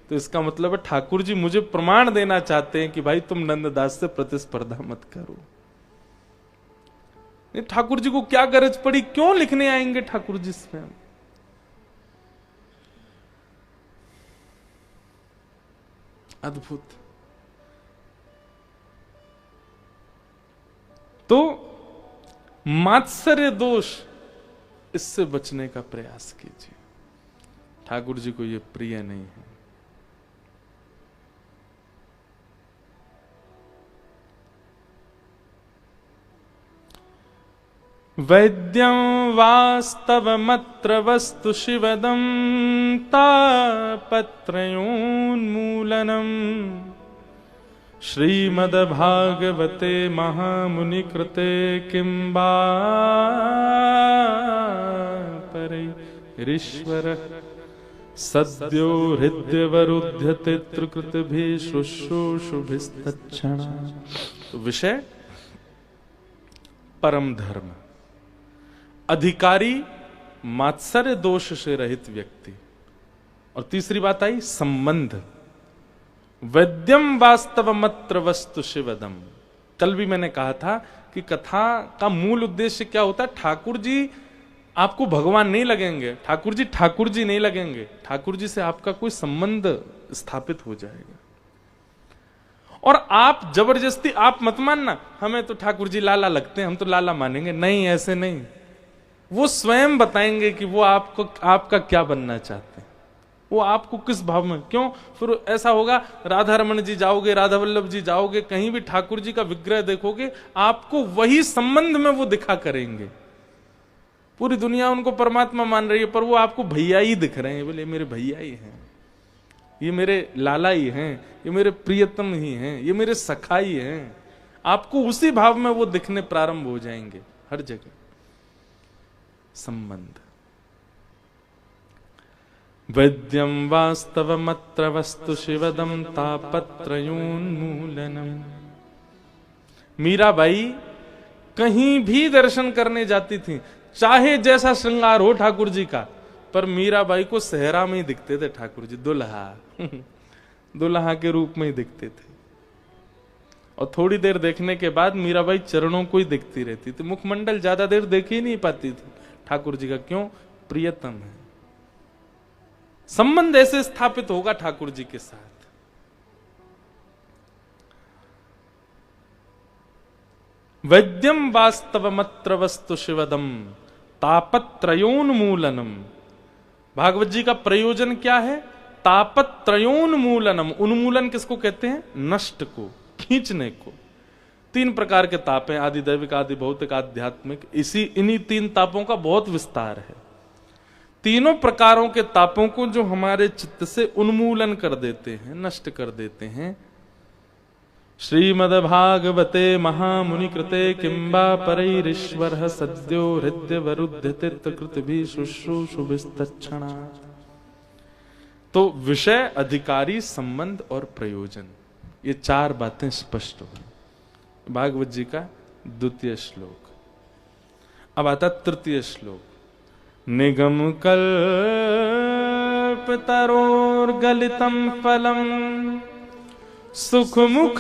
तो इसका मतलब है ठाकुर जी मुझे प्रमाण देना चाहते हैं कि भाई तुम नंददास से प्रतिस्पर्धा मत करो। ठाकुर जी को क्या गरज पड़ी, क्यों लिखने आएंगे ठाकुर जी स्वयं? अद्भुत। तो मात्सर्य दोष, इससे बचने का प्रयास कीजिए। ठाकुर जी को यह प्रिय नहीं है। वैद्यं वास्तवमत्र वस्तु शिवदं तापत्रयोन्मूलनम् श्रीमद्भागवते महामुनिकृते किं वा परैरीश्वरः सद्यो हृद्यवरुध्यते त्रिकृतिभिः शुश्रूषुभिस्तच्छणा। तो विषय परम धर्म, अधिकारी, मात्सर्य दोष से रहित व्यक्ति, और तीसरी बात आई संबंध। वैद्यम वास्तवमत्र वस्तु शिवदम। कल भी मैंने कहा था कि कथा का मूल उद्देश्य क्या होता है? ठाकुर जी आपको भगवान नहीं लगेंगे, ठाकुर जी नहीं लगेंगे, ठाकुर जी से आपका कोई संबंध स्थापित हो जाएगा। और आप जबरदस्ती आप मत मानना हमें तो ठाकुर जी लाला लगते हैं, हम तो लाला मानेंगे, नहीं, ऐसे नहीं। वो स्वयं बताएंगे कि वो आपको, आपका क्या बनना चाहते हैं। वो आपको किस भाव में, क्यों फिर ऐसा होगा, राधा रमन जी जाओगे, राधा वल्लभ जी जाओगे, कहीं भी ठाकुर जी का विग्रह देखोगे, आपको वही संबंध में वो दिखा करेंगे। पूरी दुनिया उनको परमात्मा मान रही है, पर वो आपको भैया ही दिख रहे हैं। बोले मेरे भैया ही हैं, ये मेरे लाला ही हैं, ये मेरे प्रियतम ही हैं, ये मेरे सखा ही हैं। आपको उसी भाव में वो दिखने प्रारंभ हो जाएंगे हर जगह। संबंध वैद्यम वास्तवमत्र वस्तु शिवदम तापत्रयोन्मूलनम। मीराबाई कहीं भी दर्शन करने जाती थी, चाहे जैसा श्रृंगार हो ठाकुर जी का, पर मीराबाई को सेहरा में ही दिखते थे ठाकुर जी, दुल्हा दुल्हा के रूप में ही दिखते थे। और थोड़ी देर देखने के बाद मीराबाई चरणों को ही दिखती रहती थी, मुखमंडल ज्यादा देर देख ही नहीं पाती थी ठाकुर जी का। क्यों? प्रियतम है। संबंध ऐसे स्थापित होगा ठाकुर जी के साथ। वैद्यम वास्तवमत्र वस्तु शिवदम तापत्रयोन्मूलनम। भागवत जी का प्रयोजन क्या है? तापत्रयोन्मूलनम। उन्मूलन किसको कहते हैं? नष्ट को, खींचने को। 3 प्रकार के ताप हैं, आदि दैविक, आदि भौतिक, आध्यात्मिक। इन्हीं 3 तापों का बहुत विस्तार है। तीनों प्रकारों के तापों को जो हमारे चित्त से उन्मूलन कर देते हैं, नष्ट कर देते हैं, श्रीमद्भागवते महामुनि कृते किंबा परैरीश्वर सद्यो हृदय वरुद्ध तीर्थकृत भी शुश्रूषुभिस्तच्छणा। तो विषय, अधिकारी, संबंध और प्रयोजन, ये 4 बातें स्पष्ट हो। भागवत जी का 2 श्लोक। अब आता 3 श्लोक। निगम कल्पतरोर्गलितं फलम सुखमुखादमृतद्रव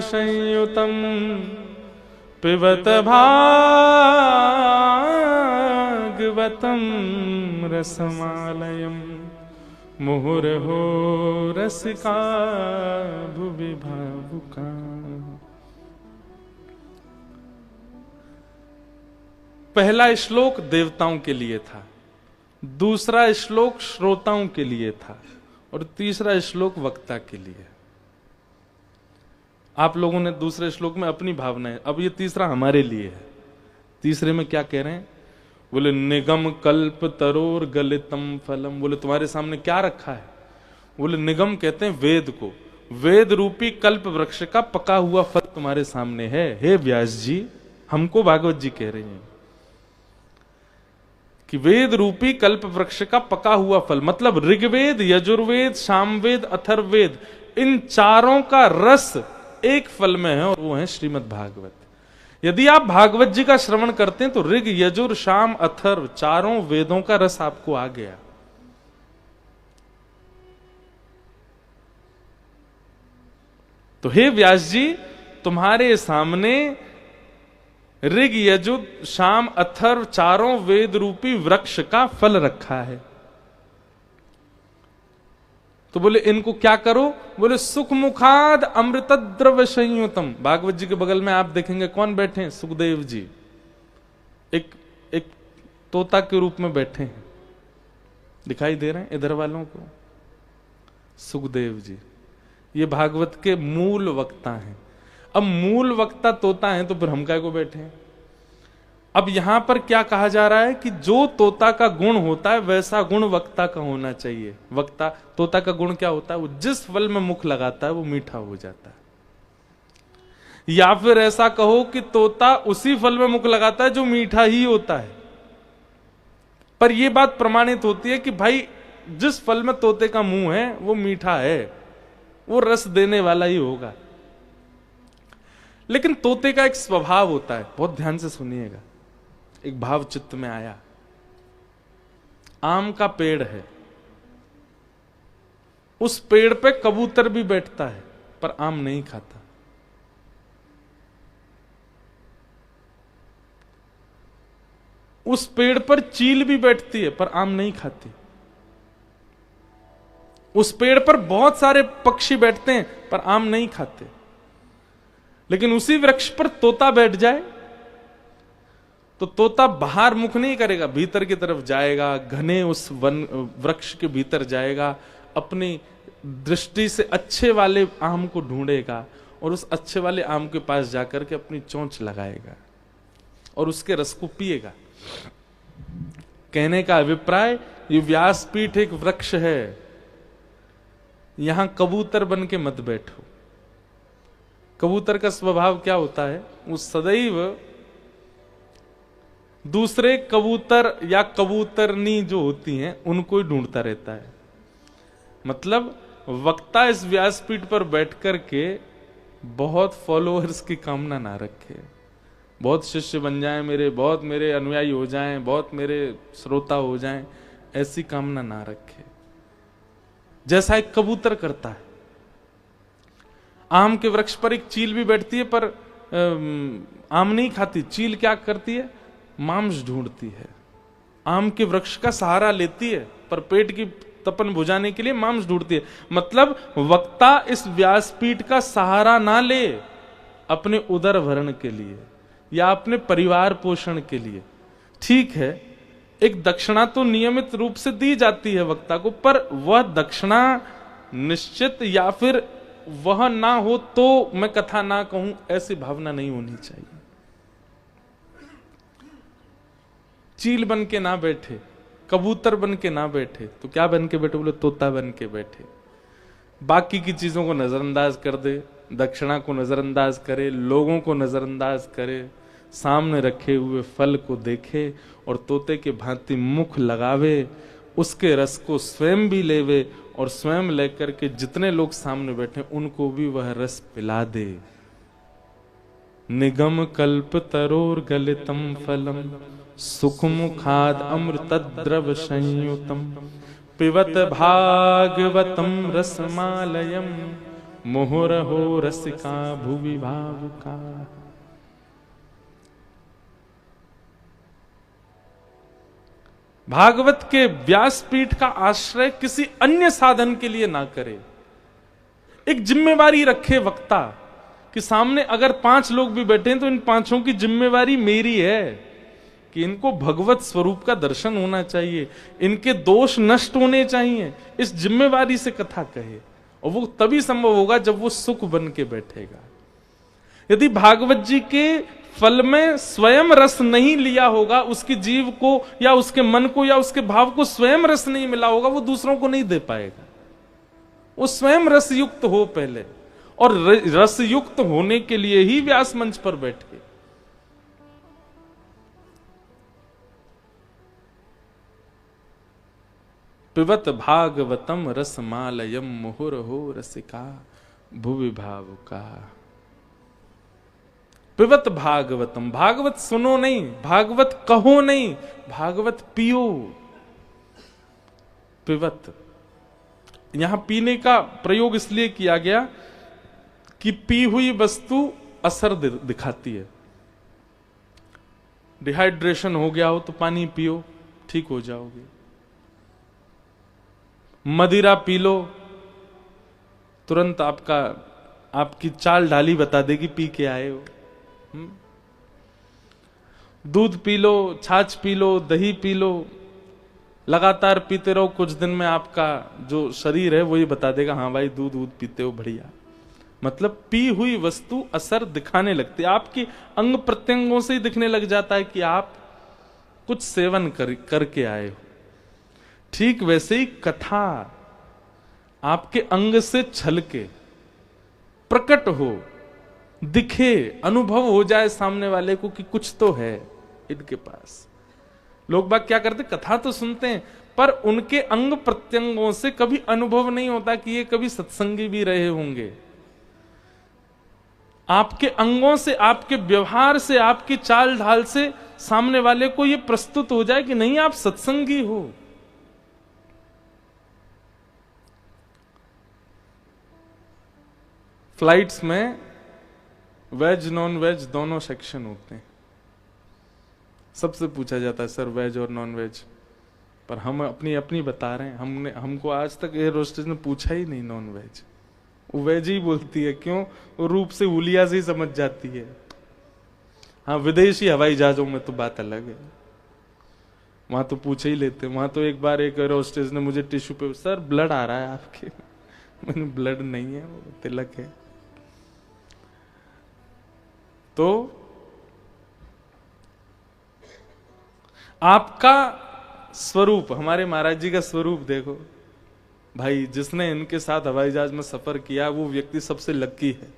संयुतं पिबत भागवतं रसमालयम् मुहुर्हो रसिका भुवि भावुका। पहला श्लोक देवताओं के लिए था, दूसरा श्लोक श्रोताओं के लिए था, और तीसरा श्लोक वक्ता के लिए। आप लोगों ने दूसरे श्लोक में अपनी भावनाएं, अब ये तीसरा हमारे लिए है। तीसरे में क्या कह रहे हैं? बोले निगम कल्प तरोर गलितम फलम। बोले तुम्हारे सामने क्या रखा है? बोले निगम कहते हैं वेद को, वेद रूपी कल्प वृक्ष का पका हुआ फल तुम्हारे सामने है। हे व्यास जी, हमको भागवत जी कह रहे हैं कि वेद रूपी कल्प वृक्ष का पका हुआ फल, मतलब ऋग्वेद, यजुर्वेद, सामवेद, अथर्ववेद, इन चारों का रस एक फल में है, और वो है श्रीमद् भागवत। यदि आप भागवत जी का श्रवण करते हैं तो ऋग, यजुर, साम, अथर्व, चारों वेदों का रस आपको आ गया। तो हे व्यास जी, तुम्हारे सामने ऋग, यजुर, साम, अथर्व, चारों वेद रूपी वृक्ष का फल रखा है। तो बोले इनको क्या करो? बोले सुख मुखाद अमृत द्रव्य संयुतम। भागवत जी के बगल में आप देखेंगे कौन बैठे हैं? सुखदेव जी, एक तोता के रूप में बैठे हैं, दिखाई दे रहे हैं इधर वालों को? सुखदेव जी ये भागवत के मूल वक्ता हैं। अब मूल वक्ता तोता है, तो फिर हम काय को बैठे हैं? अब यहां पर क्या कहा जा रहा है कि जो तोता का गुण होता है वैसा गुण वक्ता का होना चाहिए। वक्ता, तोता का गुण क्या होता है? वो जिस फल में मुख लगाता है वो मीठा हो जाता है। या फिर ऐसा कहो कि तोता उसी फल में मुख लगाता है जो मीठा ही होता है। पर यह बात प्रमाणित होती है कि भाई जिस फल में तोते का मुंह है वो मीठा है, वो रस देने वाला ही होगा। लेकिन तोते का एक स्वभाव होता है, बहुत ध्यान से सुनिएगा। एक भाव चित्त में आया, आम का पेड़ है, उस पेड़ पे कबूतर भी बैठता है पर आम नहीं खाता। उस पेड़ पर चील भी बैठती है पर आम नहीं खाती। उस पेड़ पर बहुत सारे पक्षी बैठते हैं पर आम नहीं खाते। लेकिन उसी वृक्ष पर तोता बैठ जाए तो तोता बाहर मुख नहीं करेगा, भीतर की तरफ जाएगा, घने उस वन वृक्ष के भीतर जाएगा, अपनी दृष्टि से अच्छे वाले आम को ढूंढेगा और उस अच्छे वाले आम के पास जाकर के अपनी चोंच लगाएगा और उसके रस को पिएगा। कहने का अभिप्राय, ये व्यासपीठ एक वृक्ष है, यहां कबूतर बन के मत बैठो। कबूतर का स्वभाव क्या होता है, वो सदैव दूसरे कबूतर या कबूतरनी जो होती हैं उनको ही ढूंढता रहता है। मतलब वक्ता इस व्यासपीठ पर बैठ कर के बहुत फॉलोअर्स की कामना ना रखे, बहुत शिष्य बन जाएं मेरे, बहुत मेरे अनुयायी हो जाएं, बहुत मेरे श्रोता हो जाएं, ऐसी कामना ना रखे। जैसा एक कबूतर करता है। आम के वृक्ष पर एक चील भी बैठती है, पर आम नहीं खाती। चील क्या करती है, मांस ढूंढती है, आम के वृक्ष का सहारा लेती है, पर पेट की तपन बुझाने के लिए मांस ढूंढती है। मतलब वक्ता इस व्यासपीठ का सहारा ना ले अपने उदर भरण के लिए या अपने परिवार पोषण के लिए। ठीक है, एक दक्षिणा तो नियमित रूप से दी जाती है वक्ता को, पर वह दक्षिणा निश्चित या फिर वह ना हो तो मैं कथा ना कहूं, ऐसी भावना नहीं होनी चाहिए। चील बन के ना बैठे, कबूतर बन के ना बैठे, तो क्या बन के बैठे, बोले तोता बन के बैठे। बाकी की चीजों को नजरअंदाज कर दे, दक्षिणा को नजरअंदाज करे, लोगों को नजरअंदाज करे, सामने रखे हुए फल को देखे और तोते के भांति मुख लगावे, उसके रस को स्वयं भी लेवे और स्वयं लेकर के जितने लोग सामने बैठे उनको भी वह रस पिला दे। निगम कल्प तरोर गलितम फलम सुखमुखाद अमृतद्रव संयुतम पिबत भागवतम रसमालयम मुहुरहो रसिका भुवि भावुका। भागवत के व्यासपीठ का आश्रय किसी अन्य साधन के लिए ना करे। एक जिम्मेवारी रखे वक्ता कि सामने अगर 5 लोग भी बैठे हैं तो इन 5 की जिम्मेवारी मेरी है कि इनको भगवत स्वरूप का दर्शन होना चाहिए, इनके दोष नष्ट होने चाहिए। इस जिम्मेवारी से कथा कहे, और वो तभी संभव होगा जब वो सुख बन के बैठेगा। यदि भागवत जी के फल में स्वयं रस नहीं लिया होगा, उसकी जीव को या उसके मन को या उसके भाव को स्वयं रस नहीं मिला होगा, वो दूसरों को नहीं दे पाएगा। वो स्वयं रस युक्त हो पहले, और रस युक्त होने के लिए ही व्यास मंच पर बैठ के। पिबत भागवतम रसमालयम मुहुरहो रसिका भुवि भावुका। पिबत भागवतम, भागवत सुनो नहीं, भागवत कहो नहीं, भागवत पियो। पिबत, यहां पीने का प्रयोग इसलिए किया गया कि पी हुई वस्तु असर दिखाती है। डिहाइड्रेशन हो गया हो तो पानी पियो, ठीक हो जाओगे। मदिरा पी लो, तुरंत आपकी चाल ढाली बता देगी पी के आए हो। दूध पी लो, छाछ पी लो, दही पी लो, लगातार पीते रहो, कुछ दिन में आपका जो शरीर है वो ये बता देगा हाँ भाई दूध पीते हो, बढ़िया। मतलब पी हुई वस्तु असर दिखाने लगती है, आपकी अंग प्रत्यंगों से ही दिखने लग जाता है कि आप कुछ सेवन करके आए हो। ठीक वैसे ही कथा आपके अंग से छलके प्रकट हो, दिखे, अनुभव हो जाए सामने वाले को कि कुछ तो है इनके पास। लोग बाग क्या करते, कथा तो सुनते हैं पर उनके अंग प्रत्यंगों से कभी अनुभव नहीं होता कि ये कभी सत्संगी भी रहे होंगे। आपके अंगों से, आपके व्यवहार से, आपकी चाल ढाल से सामने वाले को ये प्रस्तुत हो जाए कि नहीं आप सत्संगी हो। फ्लाइट्स में वेज नॉन वेज दोनों सेक्शन होते हैं। सबसे पूछा जाता है सर वेज और नॉन वेज, पर हम अपनी बता रहे हैं। हमको आज तक एयर होस्टेस ने पूछा ही नहीं नॉन वेज, वो वेज ही बोलती है। क्यों? वो रूप से हुलिया से ही समझ जाती है। हाँ, विदेशी हवाई जहाजों में तो बात अलग है, वहां तो पूछे ही लेते। वहां तो एक बार एक एयर होस्टेस ने मुझे टिश्यू पे, सर ब्लड आ रहा है आपके। मैंने ब्लड नहीं है, वो तिलक है। तो आपका स्वरूप, हमारे महाराज जी का स्वरूप देखो भाई। जिसने इनके साथ हवाई जहाज में सफर किया वो व्यक्ति सबसे लकी है।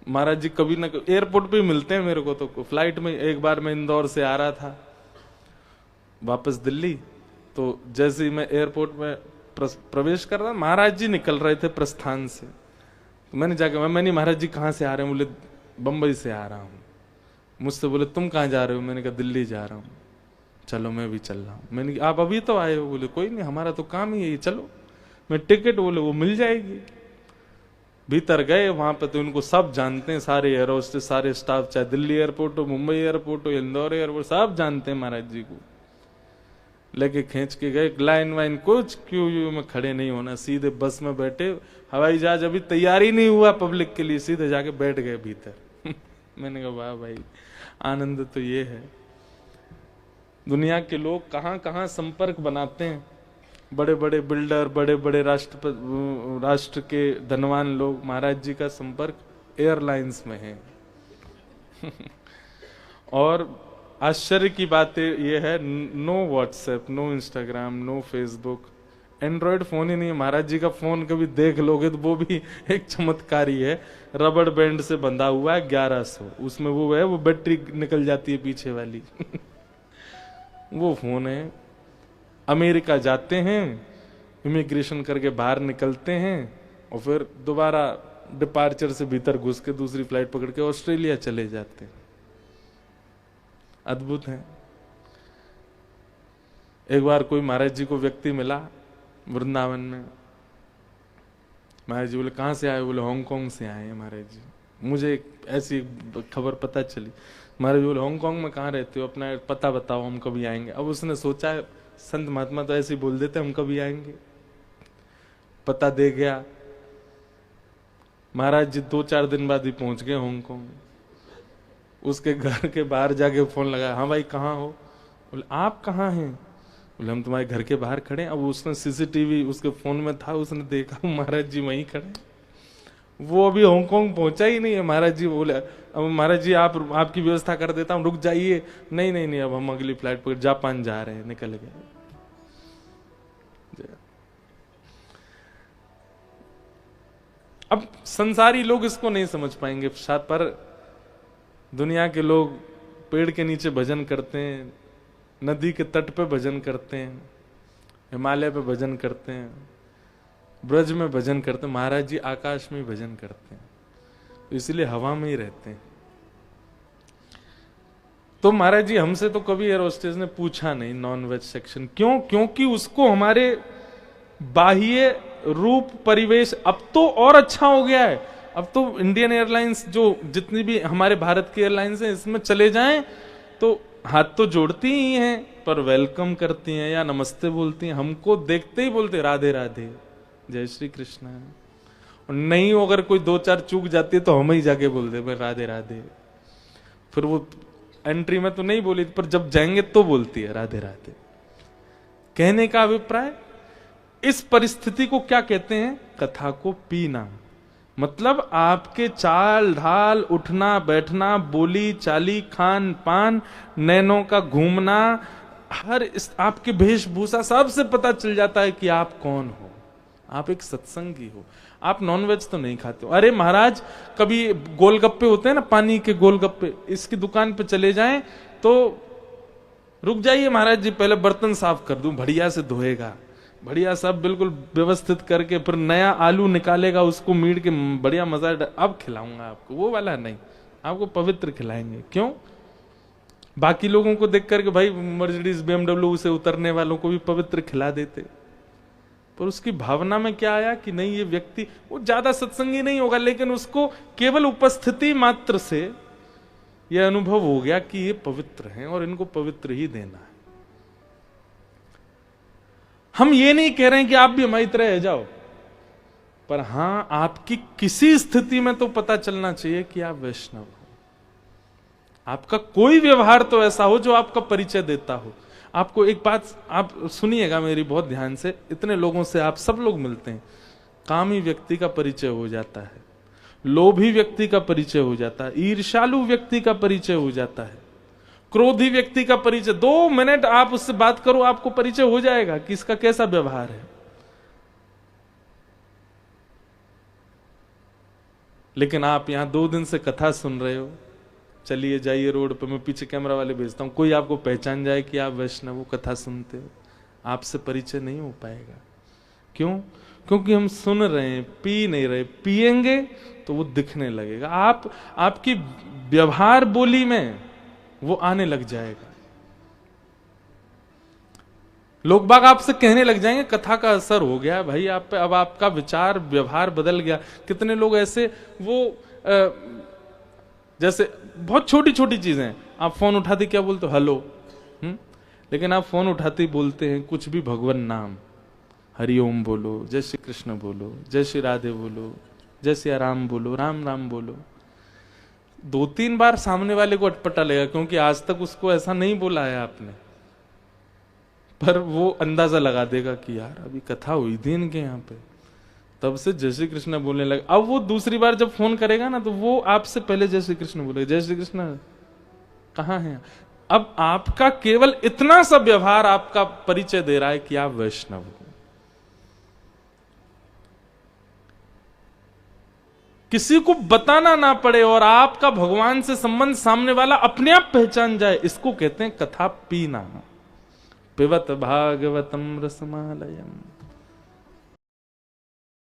महाराज जी कभी ना कभी एयरपोर्ट पे मिलते हैं मेरे को। तो फ्लाइट में एक बार मैं इंदौर से आ रहा था वापस दिल्ली, तो जैसे ही मैं एयरपोर्ट में प्रवेश कर रहा, महाराज जी निकल रहे थे प्रस्थान से। तो मैंने जाकर, मैंने महाराज जी कहाँ से आ रहे हैं? बोले बंबई से आ रहा हूँ। मुझसे बोले तुम कहाँ जा रहे हो? मैंने कहा दिल्ली जा रहा हूँ। चलो मैं भी चल रहा हूँ। मैंने कहा आप अभी तो आए हो? बोले कोई नहीं, हमारा तो काम ही है, चलो। मैं टिकट, बोले वो मिल जाएगी। भीतर गए, वहां पे तो उनको सब जानते हैं, सारे एयर होस्टेस, सारे स्टाफ, चाहे दिल्ली एयरपोर्ट हो, मुंबई एयरपोर्ट हो, इंदौर एयरपोर्ट, सब जानते हैं महाराज जी को। लेके खींच के गए, लाइन वाइन कुछ क्यों में खड़े नहीं होना, सीधे बस में बैठे। हवाई जहाज अभी तैयार ही नहीं हुआ पब्लिक के लिए, सीधे जाके बैठ गए भीतर। मैंने कहा वाह भाई, आनंद तो ये है। दुनिया के लोग कहां कहां संपर्क बनाते हैं। बड़े बड़े बिल्डर, बड़े बड़े राष्ट्र के धनवान लोग, महाराज जी का संपर्क एयरलाइंस में है। और आश्चर्य की बात ये है, no WhatsApp, no Instagram, no Facebook, android phone ही नहीं है। महाराज जी का फोन कभी देख लोगे तो वो भी एक चमत्कार ही है। रबड़ बैंड से बंधा हुआ है 1100, उसमें वो है, वो बैटरी निकल जाती है पीछे वाली। वो फोन है। अमेरिका जाते हैं, इमिग्रेशन करके बाहर निकलते हैं और फिर दोबारा डिपार्चर से भीतर घुस के दूसरी फ्लाइट पकड़ के ऑस्ट्रेलिया चले जाते हैं। अद्भुत है। एक बार कोई महाराज जी को व्यक्ति मिला वृंदावन में। महाराज जी बोले कहां से आए? बोले हांगकांग से आए हैं महाराज जी। मुझे ऐसी खबर पता चली। महाराज बोले हांगकांग में कहाँ रहते हो? अपना पता बताओ, हम कभी आएंगे। अब उसने सोचा संत महात्मा तो ऐसे ही बोल देते हम कभी आएंगे। पता दे गया। महाराज जी 2-4 दिन बाद ही पहुंच गए हांगकांग। उसके घर के बाहर जाके फोन लगाया, हाँ भाई कहाँ हो? बोले आप कहाँ हैं? बोले हम तुम्हारे घर के बाहर खड़े। अब उसने सीसीटीवी उसके फोन में था, उसने देखा महाराज जी वहीं खड़े। वो अभी हांगकांग पहुंचा ही नहीं है। महाराज जी बोले अब महाराज जी आपकी व्यवस्था कर देता हूँ, रुक जाइए। नहीं नहीं नहीं, अब हम अगली फ्लाइट पर जापान जा रहे हैं। निकल गए। अब संसारी लोग इसको नहीं समझ पाएंगे शायद, पर दुनिया के लोग पेड़ के नीचे भजन करते हैं, नदी के तट पे भजन करते हैं, हिमालय पे भजन करते हैं, ब्रज में भजन करते हैं। महाराज जी आकाश में भजन करते हैं, तो इसलिए हवा में ही रहते हैं। तो महाराज जी हमसे तो कभी एयर होस्टेस ने पूछा नहीं नॉन वेज सेक्शन क्यों? क्योंकि उसको हमारे बाह्य रूप परिवेश अब तो और अच्छा हो गया है। अब तो इंडियन एयरलाइंस जो जितनी भी हमारे भारत की एयरलाइंस हैं, इसमें चले जाएं तो हाथ तो जोड़ती ही हैं, पर वेलकम करती हैं या नमस्ते बोलती हैं। हमको देखते ही बोलते राधे राधे, जय श्री कृष्ण। और नहीं, अगर कोई 2-4 चूक जाती है तो हम ही जाके बोलते भाई राधे राधे। फिर वो एंट्री में तो नहीं बोली, पर जब जाएंगे तो बोलती है राधे राधे। कहने का अभिप्राय, इस परिस्थिति को क्या कहते हैं? कथा को पीना। मतलब आपके चाल ढाल, उठना बैठना, बोली चाली, खान पान, नैनों का घूमना, हर आपके वेशभूषा, सबसे पता चल जाता है कि आप कौन हो। आप एक सत्संगी हो। आप नॉनवेज तो नहीं खाते हो। अरे महाराज, कभी गोलगप्पे होते हैं ना, पानी के गोलगप्पे, इसकी दुकान पे चले जाएं तो रुक जाइए महाराज जी, पहले बर्तन साफ कर दूं, बढ़िया से धोएगा, बढ़िया सब बिल्कुल व्यवस्थित करके, फिर नया आलू निकालेगा, उसको मीट के बढ़िया मजा, अब खिलाऊंगा आपको। वो वाला नहीं, आपको पवित्र खिलाएंगे। क्यों? बाकी लोगों को देख करके भाई मर्सिडीज BMW से उतरने वालों को भी पवित्र खिला देते, पर उसकी भावना में क्या आया कि नहीं, ये व्यक्ति वो ज्यादा सत्संगी नहीं होगा, लेकिन उसको केवल उपस्थिति मात्र से यह अनुभव हो गया कि ये पवित्र हैं और इनको पवित्र ही देना है। हम ये नहीं कह रहे हैं कि आप भी हमारी तरह रह जाओ, पर हां, आपकी किसी स्थिति में तो पता चलना चाहिए कि आप वैष्णव हो। आपका कोई व्यवहार तो ऐसा हो जो आपका परिचय देता हो। आपको एक बात आप सुनिएगा मेरी बहुत ध्यान से, इतने लोगों से आप सब लोग मिलते हैं, कामी व्यक्ति का परिचय हो जाता है, लोभी व्यक्ति का परिचय हो जाता है, ईर्ष्यालु व्यक्ति का परिचय हो जाता है, क्रोधी व्यक्ति का परिचय। 2 मिनट आप उससे बात करो, आपको परिचय हो जाएगा कि इसका कैसा व्यवहार है। लेकिन आप यहां 2 दिन से कथा सुन रहे हो, चलिए जाइए रोड पे, मैं पीछे कैमरा वाले भेजता हूं, कोई आपको पहचान जाए कि आप वैष्णव हो, कथा सुनते हो, आपसे परिचय नहीं हो पाएगा। क्यों? क्योंकि हम सुन रहे हैं, पी नहीं रहे। पिएंगे तो वो दिखने लगेगा, आपकी व्यवहार बोली में वो आने लग जाएगा। लोग बाग आपसे कहने लग जाएंगे कथा का असर हो गया भाई आप पे, अब आपका विचार व्यवहार बदल गया। कितने लोग ऐसे वो जैसे बहुत छोटी छोटी चीजें, आप फोन उठाते क्या बोलते हो? हेलो। लेकिन आप फोन उठाते बोलते हैं कुछ भी भगवान नाम, हरिओम बोलो, जय श्री कृष्ण बोलो, जय श्री राधे बोलो, जय श्री राम बोलो, राम राम बोलो। 2-3 बार सामने वाले को अटपटा लगेगा, क्योंकि आज तक उसको ऐसा नहीं बोला है आपने, पर वो अंदाजा लगा देगा कि यार अभी कथा हुई थी इनके यहाँ पे, तब से जय श्री कृष्ण बोलने लगे। अब वो दूसरी बार जब फोन करेगा ना, तो वो आपसे पहले जय श्री कृष्ण बोलेगा, जय श्री कृष्ण कहाँ है। अब आपका केवल इतना सा व्यवहार आपका परिचय दे रहा है कि आप वैष्णव हो। किसी को बताना ना पड़े और आपका भगवान से संबंध सामने वाला अपने आप पहचान जाए, इसको कहते हैं कथा पीना। पिबत भागवतम रसमालयम।